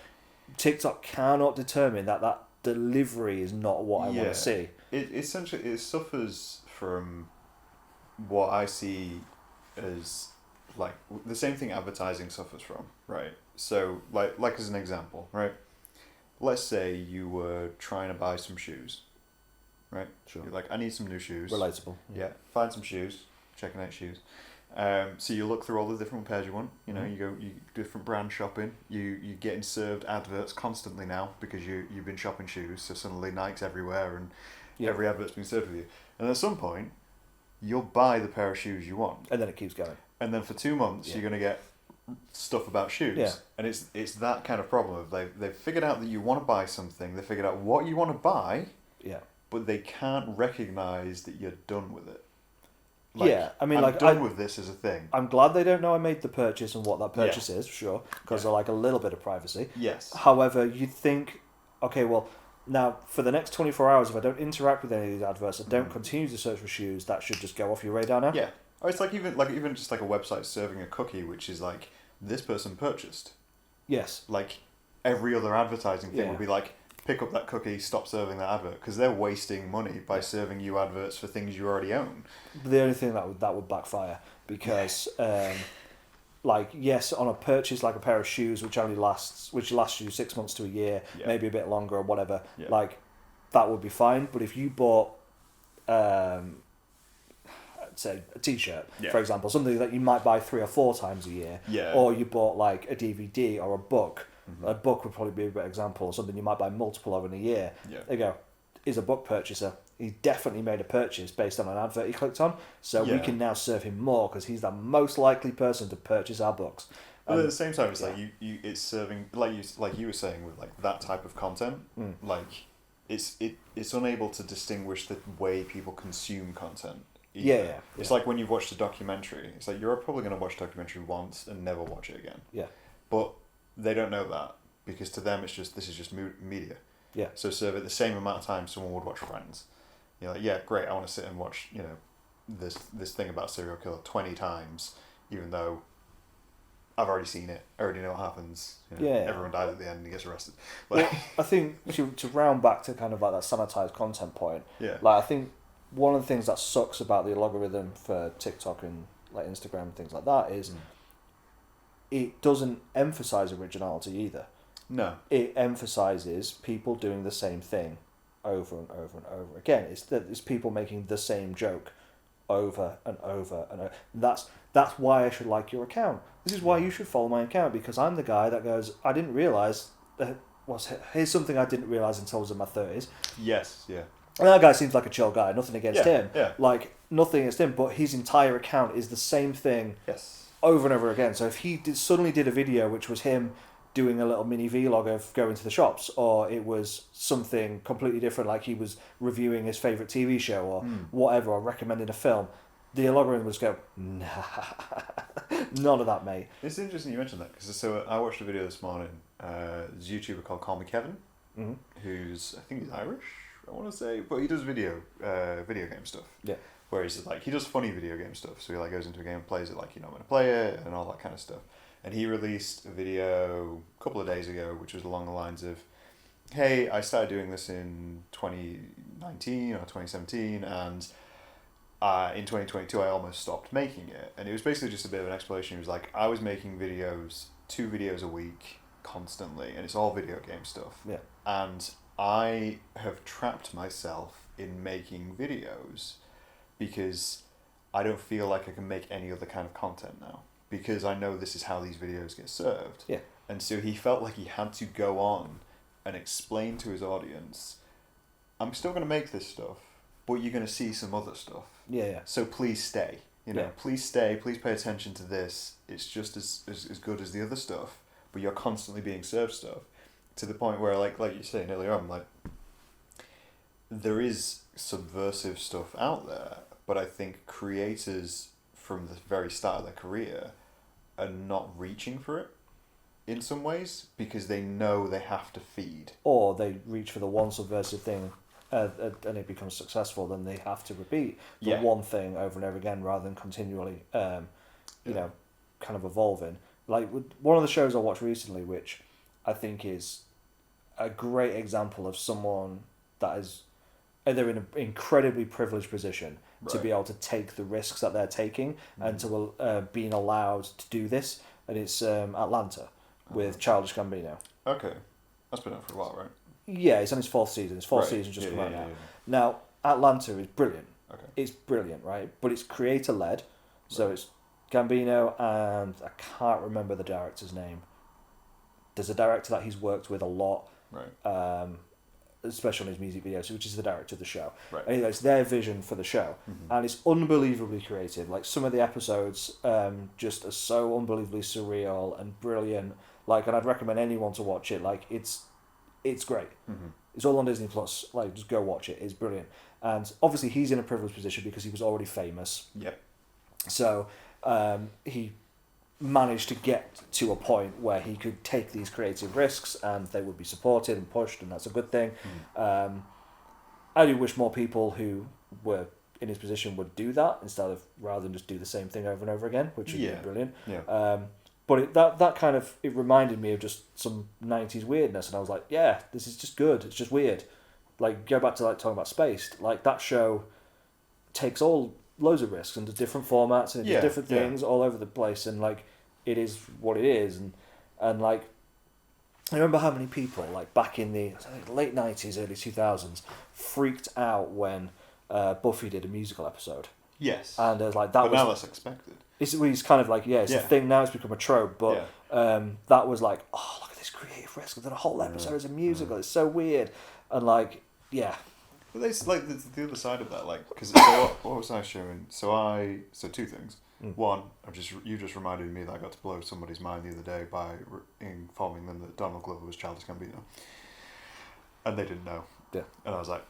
Speaker 2: TikTok cannot determine that delivery is not what I want to see.
Speaker 1: It suffers from what I see as like the same thing advertising suffers from, right? So like as an example, right? Let's say you were trying to buy some shoes, right?
Speaker 2: Sure.
Speaker 1: You're like, I need some new shoes.
Speaker 2: Relatable.
Speaker 1: Yeah. Find some shoes. Checking out shoes. So you look through all the different pairs you want. You do different brand shopping. You're getting served adverts constantly now because you've been shopping shoes. So suddenly Nike's everywhere and every advert's been served with you. And at some point, you'll buy the pair of shoes you want.
Speaker 2: And then it keeps going.
Speaker 1: And then for 2 months, you're going to get stuff about shoes.
Speaker 2: Yeah.
Speaker 1: And it's that kind of problem. They've figured out that you want to buy something. They figured out what you want to buy.
Speaker 2: Yeah.
Speaker 1: But they can't recognise that you're done with it.
Speaker 2: I mean,
Speaker 1: I'm done with this as a thing.
Speaker 2: I'm glad they don't know I made the purchase and what that purchase is, for sure, because I like a little bit of privacy.
Speaker 1: Yes.
Speaker 2: However, you'd think, okay, well, now for the next 24 hours, if I don't interact with any of these adverts, I don't continue to search for shoes, that should just go off your radar now.
Speaker 1: Yeah. Or it's even just like a website serving a cookie, which is like, this person purchased.
Speaker 2: Yes.
Speaker 1: Like every other advertising thing would be like, pick up that cookie, stop serving that advert, because they're wasting money by serving you adverts for things you already own.
Speaker 2: The only thing that would backfire, because yes, on a purchase like a pair of shoes which lasts you 6 months to a year, maybe a bit longer or whatever, like that would be fine. But if you bought say a t-shirt, for example, something that you might buy 3 or 4 times a year, or you bought like a DVD or a book. A book would probably be a better example, or something you might buy multiple of in a year. There you go. He's a book purchaser. He definitely made a purchase based on an advert he clicked on, so we can now serve him more because he's the most likely person to purchase our books.
Speaker 1: But at the same time, it's like it's serving like you were saying with like that type of content. Like it's unable to distinguish the way people consume content. Either. It's like when you've watched a documentary. It's like you're probably going to watch a documentary once and never watch it again.
Speaker 2: Yeah.
Speaker 1: But they don't know that because to them this is just media.
Speaker 2: Yeah.
Speaker 1: So serve it the same amount of time someone would watch Friends. You're like, yeah, great. I want to sit and watch this thing about serial killer 20 times, even though I've already seen it. I already know what happens. Everyone dies at the end and he gets arrested.
Speaker 2: Well, I think to round back to kind of like that sanitized content point.
Speaker 1: Yeah.
Speaker 2: Like I think one of the things that sucks about the algorithm for TikTok and like Instagram and things like that is it doesn't emphasize originality either.
Speaker 1: No.
Speaker 2: It emphasizes people doing the same thing over and over and over again. It's people making the same joke over and over and over. That's why I should like your account. This is why you should follow my account, because I'm the guy that goes, I didn't realise that here's something I didn't realise until I was in my 30s.
Speaker 1: Yes, yeah.
Speaker 2: And that guy seems like a chill guy, nothing against him.
Speaker 1: Yeah.
Speaker 2: Like, nothing against him, but his entire account is the same thing over and over again. So if he suddenly did a video which was him doing a little mini vlog of going to the shops, or it was something completely different, like he was reviewing his favourite TV show or whatever, or recommending a film, the algorithm would just go, nah, none of that, mate.
Speaker 1: It's interesting you mentioned that, because I watched a video this morning. There's a YouTuber called Call Me Kevin, who's, I think he's Irish, I want to say, but he does video game stuff.
Speaker 2: Yeah.
Speaker 1: Where he's like, he does funny video game stuff. So he like goes into a game and plays it like you know when to play it and all that kind of stuff. And he released a video a couple of days ago, which was along the lines of, hey, I started doing this in 2019 or 2017, and in 2022 I almost stopped making it. And it was basically just a bit of an explanation. He was like, I was making 2 videos a week constantly, and it's all video game stuff.
Speaker 2: Yeah.
Speaker 1: And I have trapped myself in making videos because I don't feel like I can make any other kind of content now, because I know this is how these videos get served.
Speaker 2: Yeah.
Speaker 1: And so he felt like he had to go on and explain to his audience, I'm still going to make this stuff, but you're going to see some other stuff.
Speaker 2: Yeah.
Speaker 1: So please stay. Please stay. Please pay attention to this. It's just as good as the other stuff, but you're constantly being served stuff, to the point where, like you're saying earlier on, like, there is subversive stuff out there, but I think creators from the very start of their career are not reaching for it in some ways, because they know they have to feed.
Speaker 2: Or they reach for the one subversive thing and it becomes successful, then they have to repeat the one thing over and over again rather than continually, you know, kind of evolving. Like, one of the shows I watched recently, which I think is a great example of someone that is either in an incredibly privileged position to be able to take the risks that they're taking and to being allowed to do this, and it's Atlanta with Childish Gambino.
Speaker 1: Okay, that's been out for a while, right?
Speaker 2: Yeah, it's on his 4th season. His 4th season just come out now. Now, Atlanta is brilliant.
Speaker 1: Okay.
Speaker 2: It's brilliant, right? But it's creator led, so it's Gambino, and I can't remember the director's name. There's a director that he's worked with a lot.
Speaker 1: Right.
Speaker 2: Especially on his music videos, which is the director of the show.
Speaker 1: Right.
Speaker 2: And it's their vision for the show, and it's unbelievably creative. Like, some of the episodes just are so unbelievably surreal and brilliant. Like, and I'd recommend anyone to watch it. Like, it's great. It's all on Disney Plus. Like, just go watch it. It's brilliant. And obviously he's in a privileged position because he was already famous.
Speaker 1: Yep. So
Speaker 2: he managed to get to a point where he could take these creative risks and they would be supported and pushed, and that's a good thing. I do wish more people who were in his position would do that rather than just do the same thing over and over again, which would be brilliant. But that kind of, it reminded me of just some 90s weirdness, and I was like, yeah, this is just good. It's just weird. Like, go back to like talking about Spaced. Like, that show takes loads of risks and does different formats and does different things all over the place, and like, it is what it is. And like, I remember how many people, like, back in the late 90s, early 2000s, freaked out when Buffy did a musical episode.
Speaker 1: Yes.
Speaker 2: And like,
Speaker 1: but now that's expected.
Speaker 2: It's kind of like, it's a thing now, it's become a trope, but that was like, oh, look at this creative risk, and then a whole episode is a musical, it's so weird. And like,
Speaker 1: But it's like the other side of that, like, because what was I showing? So 2 things. One, you just reminded me that I got to blow somebody's mind the other day by informing them that Donald Glover was Childish Gambino, and they didn't know.
Speaker 2: Yeah.
Speaker 1: And I was like,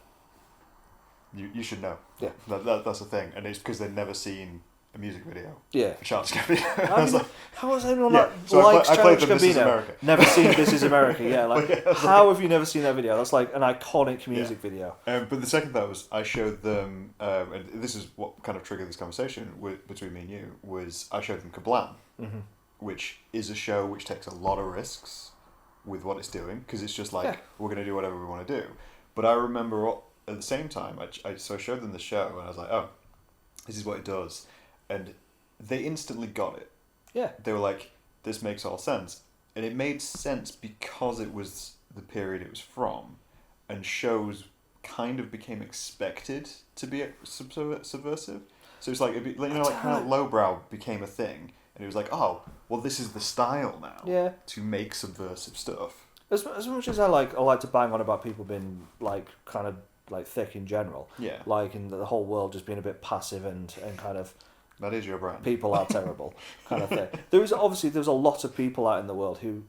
Speaker 1: you should know.
Speaker 2: Yeah.
Speaker 1: That's the thing, and it's because they'd never seen a music video.
Speaker 2: Yeah.
Speaker 1: For Childish Gambino. I was like,
Speaker 2: how is anyone that
Speaker 1: so
Speaker 2: likes
Speaker 1: I played
Speaker 2: Childish
Speaker 1: them,
Speaker 2: Gambino?
Speaker 1: This Is America.
Speaker 2: Never seen This Is America. Yeah, like, how have you never seen that video? That's like an iconic music video.
Speaker 1: But the second thing was, I showed them, and this is what kind of triggered this conversation between me and you, was I showed them Kablam, which is a show which takes a lot of risks with what it's doing, because it's just like, we're going to do whatever we want to do. But I remember at the same time, I showed them the show, and I was like, oh, this is what it does. And they instantly got it.
Speaker 2: Yeah.
Speaker 1: They were like, this makes all sense. and it made sense because it was the period it was from, and shows kind of became expected to be subversive. So it's like like how lowbrow became a thing, and it was like, oh, well, this is the style now.
Speaker 2: Yeah.
Speaker 1: To make subversive stuff.
Speaker 2: As much as I like to bang on about people being like kind of like thick in general.
Speaker 1: Yeah.
Speaker 2: Like in the whole world just being a bit passive and kind of.
Speaker 1: That is your brand.
Speaker 2: People are terrible, kind of thing. There's a lot of people out in the world who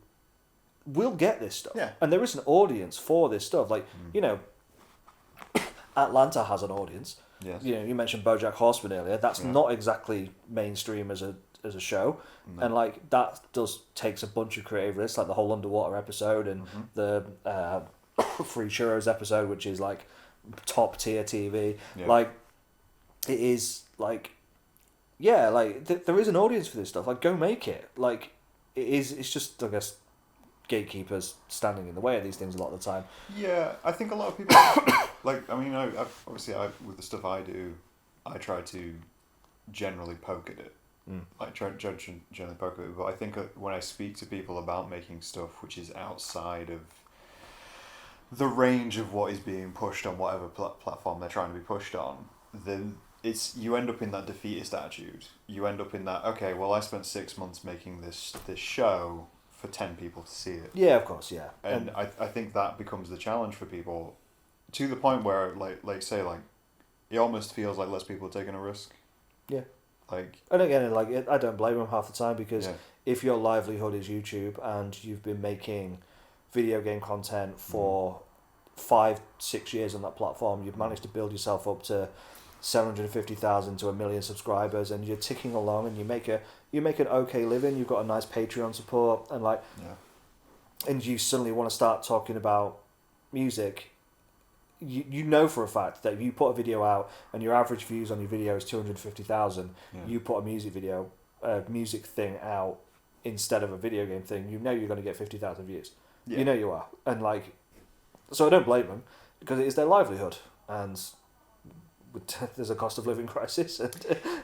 Speaker 2: will get this stuff.
Speaker 1: Yeah.
Speaker 2: And there is an audience for this stuff. Like, you know, Atlanta has an audience.
Speaker 1: Yes.
Speaker 2: You know, you mentioned BoJack Horseman earlier. That's
Speaker 1: Yeah.
Speaker 2: not exactly mainstream as a show.
Speaker 1: No.
Speaker 2: And like that takes a bunch of creative risks, like the whole underwater episode and the Free Churros episode, which is like top tier TV.
Speaker 1: Yeah.
Speaker 2: Like, it is like, yeah, like there is an audience for this stuff. Like, go make it. Like, it's just, I guess, gatekeepers standing in the way of these things a lot of the time.
Speaker 1: Yeah, I think a lot of people like. I mean, obviously, with the stuff I do, I try to generally poke at it. Like judge and generally poke at it. But I think when I speak to people about making stuff which is outside of the range of what is being pushed on whatever platform they're trying to be pushed on, then you end up in that defeatist attitude. You end up in that, okay, well, I spent 6 months making this show for 10 people to see it.
Speaker 2: Yeah, of course, yeah.
Speaker 1: And I think that becomes the challenge for people, to the point where, like say, it almost feels like less people are taking a risk.
Speaker 2: Yeah.
Speaker 1: Like.
Speaker 2: And again, I don't blame them half the time, because
Speaker 1: Yeah.
Speaker 2: if your livelihood is YouTube and you've been making video game content for 5-6 years on that platform, you've managed to build yourself up to 750,000 to 1 million subscribers, and you're ticking along, and you make an okay living. You've got a nice Patreon support, and and you suddenly want to start talking about music. You know for a fact that if you put a video out and your average views on your video is 250,000, you put a music thing out instead of a video game thing, you know you're going to get 50,000 views. Yeah. You know you are, and so I don't blame them, because it is their livelihood, and there's a cost of living crisis, and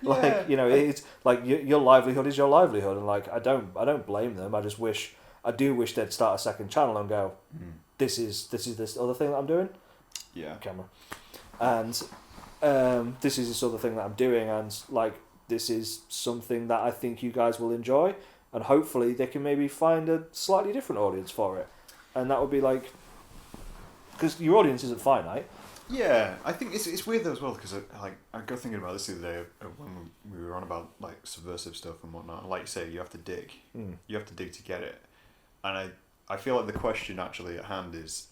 Speaker 2: it's like your livelihood is your livelihood, and I don't blame them. I do wish they'd start a second channel and go, this is this other thing that I'm doing.
Speaker 1: Yeah.
Speaker 2: Camera. And this is this other thing that I'm doing, and this is something that I think you guys will enjoy, and hopefully they can maybe find a slightly different audience for it, and that would be because your audience isn't finite.
Speaker 1: Yeah, I think it's weird though as well, because I go thinking about this the other day when we were on about subversive stuff and whatnot. And like you say, you have to dig. You have to dig to get it, and I feel like the question actually at hand is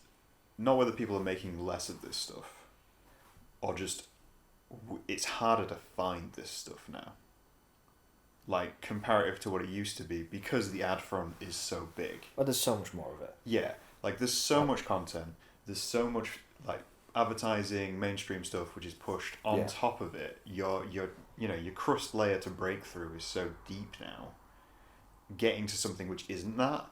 Speaker 1: not whether people are making less of this stuff, or just it's harder to find this stuff now. Like comparative to what it used to be, because the ad front is so big.
Speaker 2: But there's so much more of it.
Speaker 1: Yeah, there's so much content. There's so much advertising, mainstream stuff which is pushed on top of it. Your crust layer to break through is so deep now. Getting to something which isn't that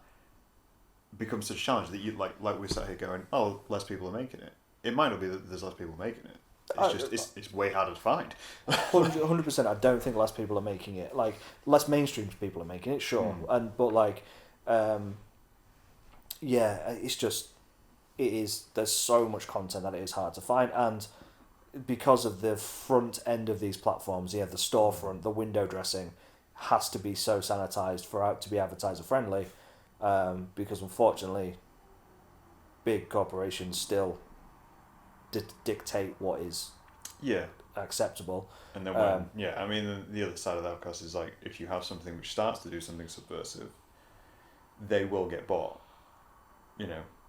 Speaker 1: becomes such a challenge that you like we sat here going, oh, less people are making it. It might not be that there's less people making it. It's just it's way harder to find.
Speaker 2: 100%. I don't think less people are making it. Less mainstream people are making it, sure, it's just. There's so much content that it is hard to find, and because of the front end of these platforms, the storefront, the window dressing has to be so sanitized to be advertiser friendly, because unfortunately big corporations still dictate what is acceptable. And then
Speaker 1: the other side of that, of course, is if you have something which starts to do something subversive, they will get bought.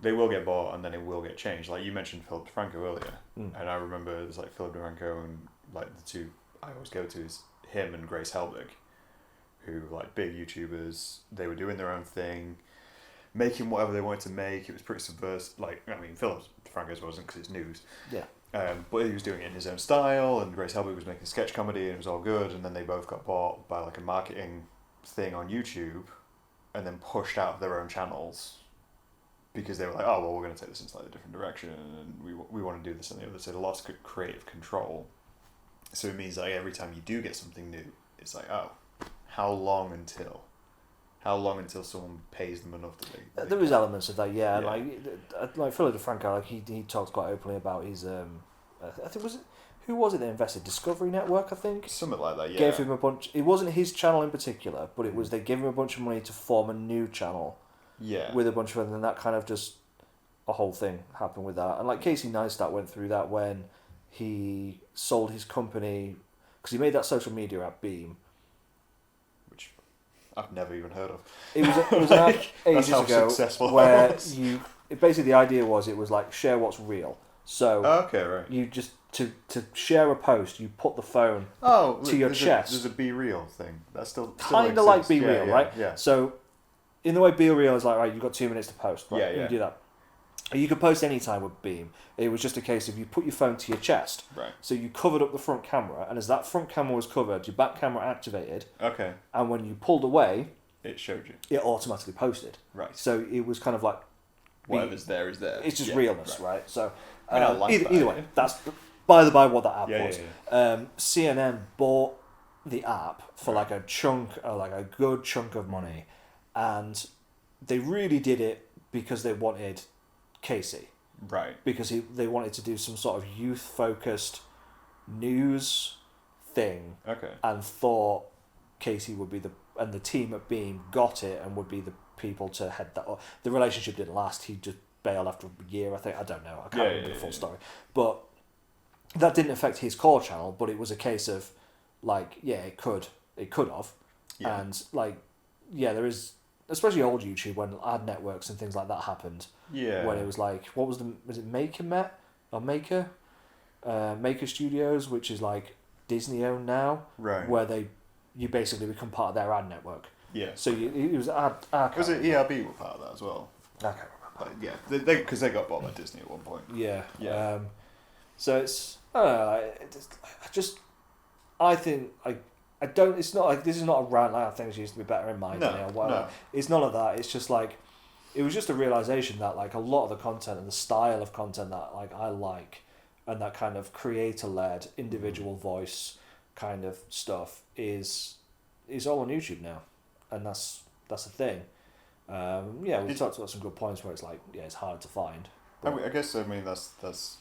Speaker 1: They will get bought, and then it will get changed. Like you mentioned Philip DeFranco earlier, and I remember there's Philip DeFranco and the two I always go to is him and Grace Helbig, who big YouTubers. They were doing their own thing, making whatever they wanted to make. It was pretty subversive. Philip DeFranco's wasn't because it's news.
Speaker 2: Yeah.
Speaker 1: But he was doing it in his own style, and Grace Helbig was making sketch comedy, and it was all good. And then they both got bought by a marketing thing on YouTube, and then pushed out of their own channels. Because they were like, oh, well, we're going to take this in a slightly different direction, and we want to do this and the other. So they lost creative control. So it means every time you do get something new, it's oh, how long until How long until someone pays them enough to they
Speaker 2: There is elements of that, yeah.
Speaker 1: Yeah.
Speaker 2: Like Philip DeFranco, like he talks quite openly about his I think who was it that invested? Discovery Network, I think.
Speaker 1: Something like that, yeah.
Speaker 2: Gave him a bunch. It wasn't his channel in particular, but it was they gave him a bunch of money to form a new channel.
Speaker 1: Yeah.
Speaker 2: With a bunch of, and then that kind of just a whole thing happened with that. And like Casey Neistat went through that when he sold his company because he made that social media app Beam.
Speaker 1: I've never even heard of.
Speaker 2: It was an app ages ago where basically the idea was it was like share what's real. So
Speaker 1: okay, right.
Speaker 2: You just to share a post, you put the phone to your chest.
Speaker 1: There's a Be Real thing. That's still
Speaker 2: kind of like Be Real, right?
Speaker 1: Yeah.
Speaker 2: So in the way Be Real is like, right, you've got 2 minutes to post. Right?
Speaker 1: Yeah.
Speaker 2: You do that. You could post any time with Beam. It was just a case of you put your phone to your chest.
Speaker 1: Right.
Speaker 2: So you covered up the front camera, and as that front camera was covered, your back camera activated.
Speaker 1: Okay.
Speaker 2: And when you pulled away,
Speaker 1: it showed you.
Speaker 2: It automatically posted.
Speaker 1: Right.
Speaker 2: So it was kind of like
Speaker 1: whatever's there is there.
Speaker 2: It's just realness, right? So
Speaker 1: either
Speaker 2: way, that's by the by what that app was.
Speaker 1: Yeah.
Speaker 2: CNN bought the app for like a good chunk of money, and they really did it because they wanted Casey.
Speaker 1: Right.
Speaker 2: Because they wanted to do some sort of youth-focused news thing.
Speaker 1: Okay.
Speaker 2: And thought Casey would be and the team at Beam got it and would be the people to head that up. The relationship didn't last. He just bailed after a year, I think. I don't know. I can't remember the full story. But that didn't affect his core channel, but it was a case of, like, yeah, it could have. Yeah. And, like, yeah, there is, especially old YouTube, when ad networks and things like that happened.
Speaker 1: Yeah.
Speaker 2: When it was like, was it Maker Met? Or Maker? Maker Studios, which is, like, Disney owned now.
Speaker 1: Right.
Speaker 2: Where you basically become part of their ad network.
Speaker 1: Yeah.
Speaker 2: So it was ad.
Speaker 1: Was it ERB were part of that as well?
Speaker 2: I can't remember.
Speaker 1: Yeah, because they got bought by Disney at one point.
Speaker 2: Yeah.
Speaker 1: Yeah.
Speaker 2: So it's I don't know. I think I don't. It's not like this is not a rant like things used to be better in my day or whatever.
Speaker 1: No.
Speaker 2: It's none of that. It's just like it was just a realization that like a lot of the content and the style of content that like I like and that kind of creator led individual voice kind of stuff is all on YouTube now, and that's a thing. We've talked about some good points where it's like it's hard to find.
Speaker 1: I guess that's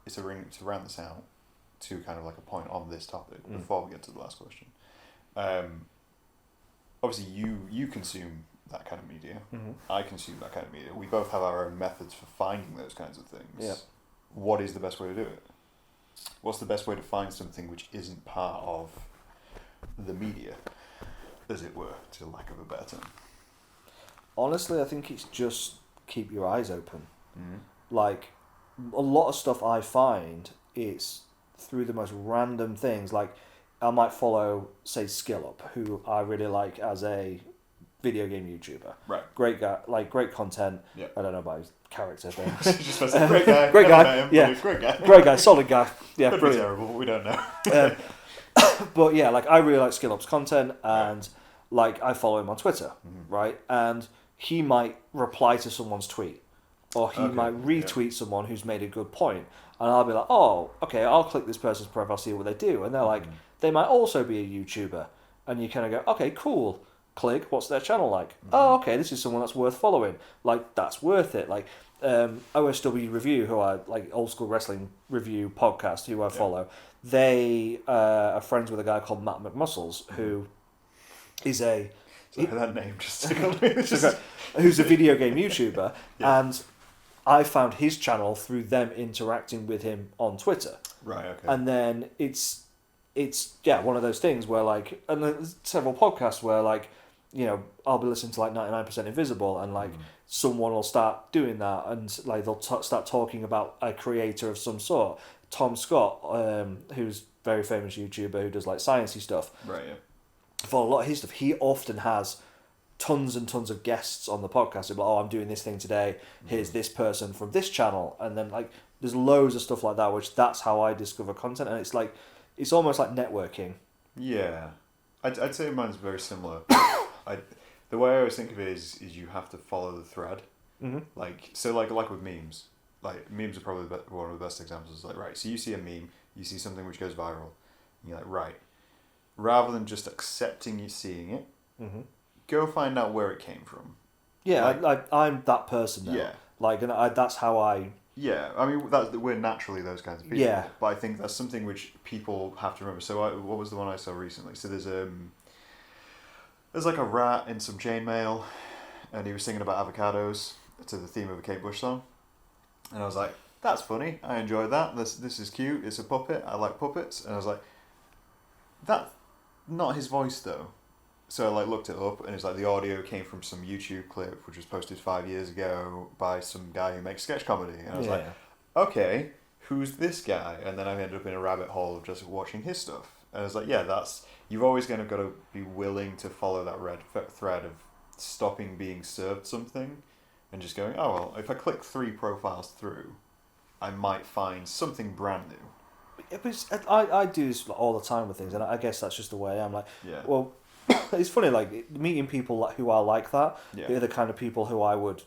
Speaker 1: it's to round this out to kind of like a point on this topic before we get to the last question. Obviously you consume that kind of media.
Speaker 2: Mm-hmm.
Speaker 1: I consume that kind of media. We both have our own methods for finding those kinds of things.
Speaker 2: Yeah.
Speaker 1: What is the best way to do it? What's the best way to find something which isn't part of the media, as it were, to lack of a better term?
Speaker 2: Honestly, I think it's just keep your eyes open.
Speaker 1: Mm-hmm.
Speaker 2: Like, a lot of stuff I find, it's through the most random things. Like, I might follow, say, SkillUp, who I really like as a video game YouTuber.
Speaker 1: Right.
Speaker 2: Great guy, like, great content.
Speaker 1: Yeah.
Speaker 2: I don't know about his character things.
Speaker 1: Just a great guy.
Speaker 2: Great guy.
Speaker 1: Him,
Speaker 2: yeah.
Speaker 1: Great guy.
Speaker 2: Great guy. Solid guy. Yeah.
Speaker 1: Could
Speaker 2: Brilliant.
Speaker 1: be terrible, but we don't know.
Speaker 2: But yeah, like I really like SkillUp's content, and like I follow him on Twitter, right? And he might reply to someone's tweet, or he might retweet someone who's made a good point, and I'll be like, oh, okay, I'll click this person's profile, see what they do, and they're like, they might also be a YouTuber, and you kind of go, okay, cool. Click, what's their channel like? Oh, okay, this is someone that's worth following. Like, that's worth it. Like, OSW Review, who I like, Old School Wrestling Review podcast, who I follow, they are friends with a guy called Matt McMuscles, who is that
Speaker 1: name just tickled me.
Speaker 2: Who's a video game YouTuber, and I found his channel through them interacting with him on Twitter.
Speaker 1: Right, okay.
Speaker 2: And then it's one of those things where like, and there's several podcasts where like, you know, I'll be listening to like 99% Invisible, and like someone will start doing that, and like they'll start talking about a creator of some sort. Tom Scott, who's a very famous YouTuber who does like sciencey stuff.
Speaker 1: Right, yeah.
Speaker 2: For a lot of his stuff, he often has tons and tons of guests on the podcast. They're like, oh, I'm doing this thing today. Here's this person from this channel, and then like there's loads of stuff like that. Which that's how I discover content, and it's like it's almost like networking. Yeah,
Speaker 1: I'd say mine's very similar. The way I always think of it is you have to follow the thread.
Speaker 2: Mm-hmm.
Speaker 1: Like with memes. Like memes are probably one of the best examples. It's like, right, so you see a meme, you see something which goes viral, and you're like, right. Rather than just accepting you seeing it, go find out where it came from.
Speaker 2: Yeah, I'm that person now.
Speaker 1: Yeah.
Speaker 2: Like, and that's how I...
Speaker 1: Yeah, I mean, we're naturally those kinds of people.
Speaker 2: Yeah.
Speaker 1: But I think that's something which people have to remember. So what was the one I saw recently? So there's like a rat in some chainmail, and he was singing about avocados to the theme of a Kate Bush song. And I was like, that's funny. I enjoyed that. This is cute. It's a puppet. I like puppets. And I was like, that's not his voice though. So I like looked it up, and it's like the audio came from some YouTube clip which was posted 5 years ago by some guy who makes sketch comedy. And I was like, okay, who's this guy? And then I ended up in a rabbit hole of just watching his stuff. And I was like, yeah, you're always going to got to be willing to follow that red thread of stopping being served something and just going, oh well, if I click 3 profiles through, I might find something brand new.
Speaker 2: I do this all the time with things, and I guess that's just the way I am. Like,
Speaker 1: Yeah.
Speaker 2: well, it's funny, like, meeting people who are like that,
Speaker 1: Yeah.
Speaker 2: who are the kind of people who I would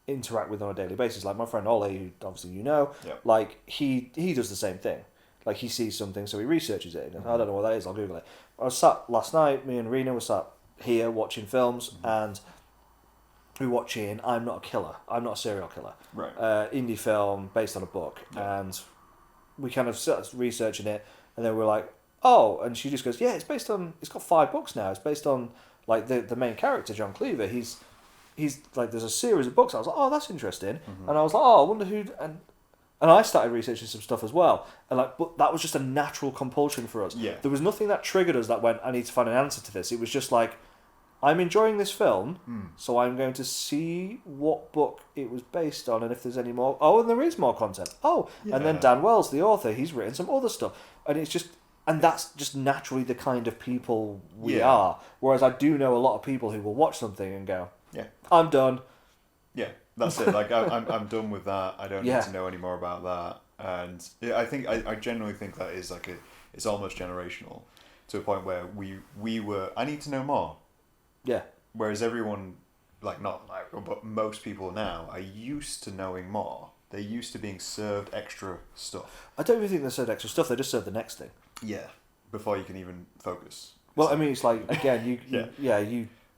Speaker 2: interact with on a daily basis. Like my friend Ollie, who obviously you know,
Speaker 1: Yeah.
Speaker 2: like, he does the same thing. Like, he sees something, so he researches it. I don't know what that is, I'll Google it. I was sat last night, me and Rena were sat here watching films, and we were watching I'm Not a Killer, I'm Not a Serial Killer.
Speaker 1: Right.
Speaker 2: Indie film based on a book.
Speaker 1: Yeah.
Speaker 2: And we kind of started researching it, and then we're like, oh, and she just goes, yeah, it's got 5 books now. It's based on, like, the main character, John Cleaver. He's like, there's a series of books. I was like, oh, that's interesting.
Speaker 1: Mm-hmm.
Speaker 2: And I was like, oh, I wonder who, and I started researching some stuff as well. And like, but that was just a natural compulsion for us.
Speaker 1: Yeah.
Speaker 2: There was nothing that triggered us that went, I need to find an answer to this. It was just like, I'm enjoying this film, so I'm going to see what book it was based on, and if there's any more. Oh, and there is more content. Oh, and then
Speaker 1: Yeah.
Speaker 2: Dan Wells, the author, he's written some other stuff, and it's just, and that's just naturally the kind of people we
Speaker 1: Yeah.
Speaker 2: are. Whereas I do know a lot of people who will watch something and go,
Speaker 1: Yeah.
Speaker 2: I'm done.
Speaker 1: Yeah, that's it. Like I'm done with that. I don't
Speaker 2: Yeah.
Speaker 1: need to know any more about that. And yeah, I genuinely think that is like it's almost generational to a point where we were. I need to know more.
Speaker 2: Yeah.
Speaker 1: Whereas everyone, like not like, but most people now are used to knowing more. They're used to being served extra stuff.
Speaker 2: I don't even think they serve extra stuff. They just serve the next thing.
Speaker 1: Yeah. Before you can even focus.
Speaker 2: Well, I mean, it's like, again, you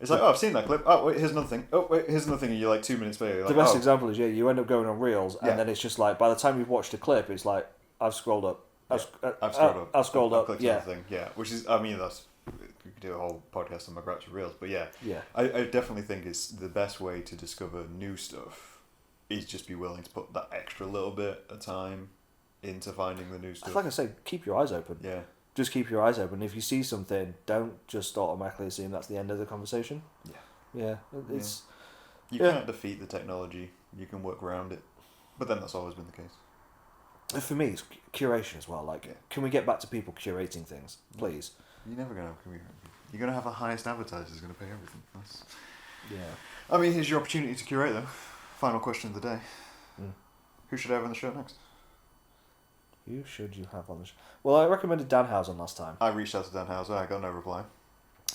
Speaker 1: It's like, oh, I've seen that clip. Oh, wait, here's another thing. Oh, wait, here's another thing. And you're like 2 minutes later. You're
Speaker 2: the
Speaker 1: like,
Speaker 2: best
Speaker 1: oh.
Speaker 2: example is, you end up going on Reels, and then it's just like, by the time you've watched a clip, it's like, I've scrolled up. I've scrolled up. I've scrolled up.
Speaker 1: Clicked
Speaker 2: Yeah.
Speaker 1: another thing. Yeah. Which is, I mean, we could do a whole podcast on my gripes with Reels, but yeah.
Speaker 2: Yeah.
Speaker 1: I definitely think it's the best way to discover new stuff is just be willing to put that extra little bit of time into finding the new stuff.
Speaker 2: Like I say, keep your eyes open.
Speaker 1: Yeah.
Speaker 2: Just keep your eyes open. If you see something, don't just automatically assume that's the end of the conversation.
Speaker 1: Yeah.
Speaker 2: Yeah. It's
Speaker 1: You can't defeat the technology. You can work around it. But then that's always been the case.
Speaker 2: For me, it's curation as well. Like, can we get back to people curating things, please?
Speaker 1: You're never going to have You're going to have the highest advertiser who's going to pay everything.
Speaker 2: Yeah.
Speaker 1: I mean, here's your opportunity to curate, though. Final question of the day.
Speaker 2: Mm.
Speaker 1: Who should I have on the show next?
Speaker 2: Who should you have on the show? Well, I recommended Danhausen last time.
Speaker 1: I reached out to Dan Hauser. I got no reply.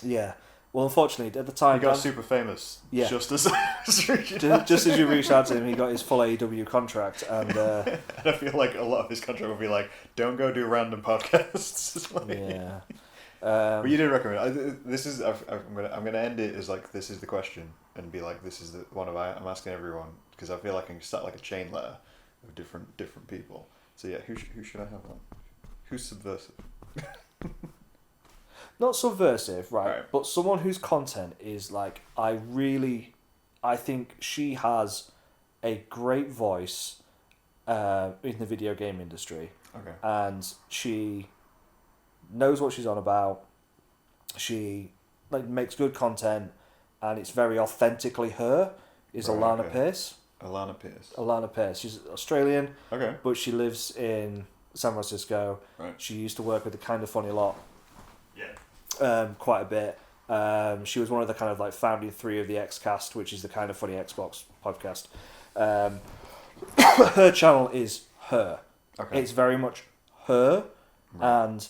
Speaker 2: Yeah. Well, unfortunately, at the time...
Speaker 1: He got super famous.
Speaker 2: Yeah.
Speaker 1: Just as
Speaker 2: just as you reached out to him, he got his full AEW contract, and...
Speaker 1: and I feel like a lot of his contract would be like, don't go do random podcasts.
Speaker 2: Yeah.
Speaker 1: But you did recommend. This is. I'm gonna end it as like this is the question and be like this is the one I'm asking everyone because I feel like I can start like a chain letter of different people. So yeah, who should I have on? Who's subversive?
Speaker 2: Not subversive,
Speaker 1: right.
Speaker 2: But someone whose content is like, I think she has a great voice in the video game industry.
Speaker 1: Okay.
Speaker 2: And she knows what she's on about. She like makes good content, and it's very authentically her. Is
Speaker 1: Right,
Speaker 2: Alana
Speaker 1: okay.
Speaker 2: Pierce?
Speaker 1: Alana Pierce.
Speaker 2: She's Australian,
Speaker 1: Okay.
Speaker 2: but she lives in San Francisco.
Speaker 1: Right.
Speaker 2: She used to work with the Kind of Funny lot.
Speaker 1: Yeah.
Speaker 2: Quite a bit. She was one of the kind of like founding 3 of the Acast, which is the Kind of Funny Xbox podcast. Her channel is her.
Speaker 1: Okay.
Speaker 2: It's very much her,
Speaker 1: Right.
Speaker 2: and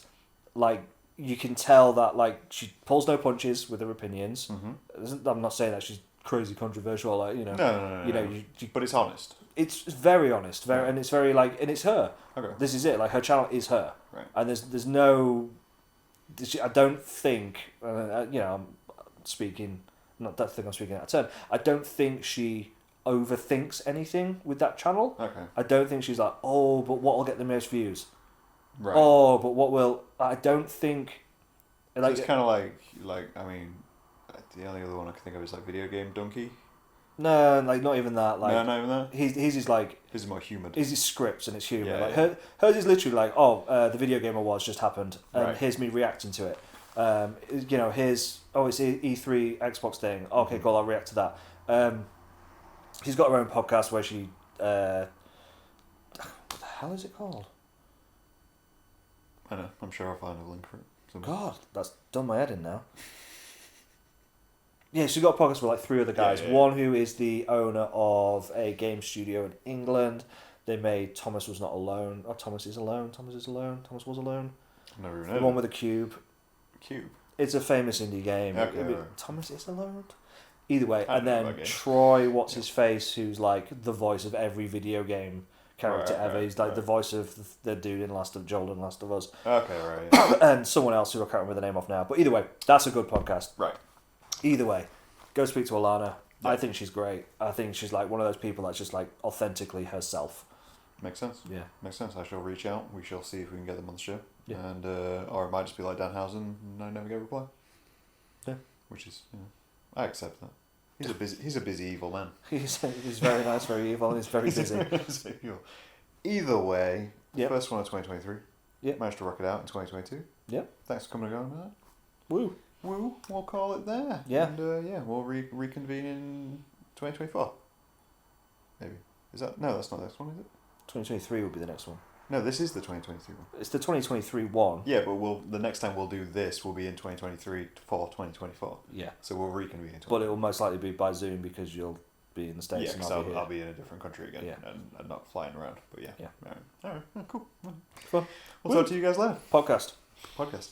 Speaker 2: like you can tell that like she pulls no punches with her opinions.
Speaker 1: Mm-hmm.
Speaker 2: I'm not saying that she's crazy controversial, like
Speaker 1: No.
Speaker 2: you know,
Speaker 1: But it's honest.
Speaker 2: it's very honest, and it's very like, and it's her.
Speaker 1: Okay.
Speaker 2: This is it. Like her channel is her,
Speaker 1: Right.
Speaker 2: and there's no. I don't think I'm speaking not that thing I'm speaking out of turn. I don't think she overthinks anything with that channel.
Speaker 1: Okay.
Speaker 2: I don't think she's like, oh, but what will get the most views?
Speaker 1: Right.
Speaker 2: Oh, but what will... I don't think...
Speaker 1: So it's kind of like, I mean, the only other one I can think of is like Video Game Donkey.
Speaker 2: No, like not even that. Like,
Speaker 1: no, not even that.
Speaker 2: His is like...
Speaker 1: His is more humoured.
Speaker 2: His is scripts and it's humour.
Speaker 1: Yeah,
Speaker 2: like
Speaker 1: yeah.
Speaker 2: Hers is literally like, the Video Game Awards just happened, and
Speaker 1: Right.
Speaker 2: here's me reacting to it. Here's it's E3 Xbox thing. Okay,
Speaker 1: Mm-hmm.
Speaker 2: cool. I'll react to that. She's got her own podcast where she what the hell is it called?
Speaker 1: I know. I'm sure I'll find a link for it.
Speaker 2: God, that's done my head in now. Yeah, she's got a podcast with like 3 other guys.
Speaker 1: Yeah.
Speaker 2: One who is the owner of a game studio in England. They made Thomas Was Not Alone. Oh, Thomas Is Alone. Thomas Is Alone. Thomas Was Alone.
Speaker 1: I've never even
Speaker 2: The
Speaker 1: heard
Speaker 2: one
Speaker 1: of
Speaker 2: with the cube.
Speaker 1: Cube.
Speaker 2: It's a famous indie game.
Speaker 1: Okay, right.
Speaker 2: Thomas Is Alone? Either way.
Speaker 1: I
Speaker 2: And
Speaker 1: don't know
Speaker 2: then
Speaker 1: that game.
Speaker 2: Troy, what's his face, who's like the voice of every video game character
Speaker 1: Right,
Speaker 2: ever.
Speaker 1: right,
Speaker 2: He's like
Speaker 1: right.
Speaker 2: the voice of the dude in Joel in Last of Us.
Speaker 1: Okay, right. Yeah.
Speaker 2: And someone else who I can't remember the name of now. But either way, that's a good podcast.
Speaker 1: Right.
Speaker 2: Either way, go speak to Alana.
Speaker 1: Yeah.
Speaker 2: I think she's great. I think she's like one of those people that's just like authentically herself.
Speaker 1: Makes sense.
Speaker 2: Yeah.
Speaker 1: Makes sense. I shall reach out. We shall see if we can get them on the show.
Speaker 2: Yeah.
Speaker 1: And or it might just be like Danhausen and I never get a reply.
Speaker 2: Yeah.
Speaker 1: Which is, I accept that. He's a busy evil man.
Speaker 2: He's very nice, very evil, and he's very busy.
Speaker 1: Either way,
Speaker 2: Yep.
Speaker 1: first one of 2023.
Speaker 2: Yep.
Speaker 1: Managed to rock it out in 2022.
Speaker 2: Yep.
Speaker 1: Thanks for coming and going with that.
Speaker 2: Woo.
Speaker 1: Woo, we'll call it there.
Speaker 2: Yeah.
Speaker 1: And we'll reconvene in 2024. Maybe. Is that? No, that's not the next one, is it?
Speaker 2: 2023 will be the next one.
Speaker 1: No, this is the 2023 one.
Speaker 2: It's the 2023 one.
Speaker 1: Yeah, but the next time we'll do this will be in 2023 for 2024.
Speaker 2: Yeah.
Speaker 1: So we'll reconvene in 2024.
Speaker 2: But it will most likely be by Zoom because you'll be in the States
Speaker 1: Yeah,
Speaker 2: and
Speaker 1: because
Speaker 2: I'll be here.
Speaker 1: I'll be in a different country again
Speaker 2: Yeah.
Speaker 1: and not flying around. But yeah.
Speaker 2: Yeah.
Speaker 1: All right. Oh, cool.
Speaker 2: Fun.
Speaker 1: We'll talk to you guys later.
Speaker 2: Podcast.
Speaker 1: Podcast.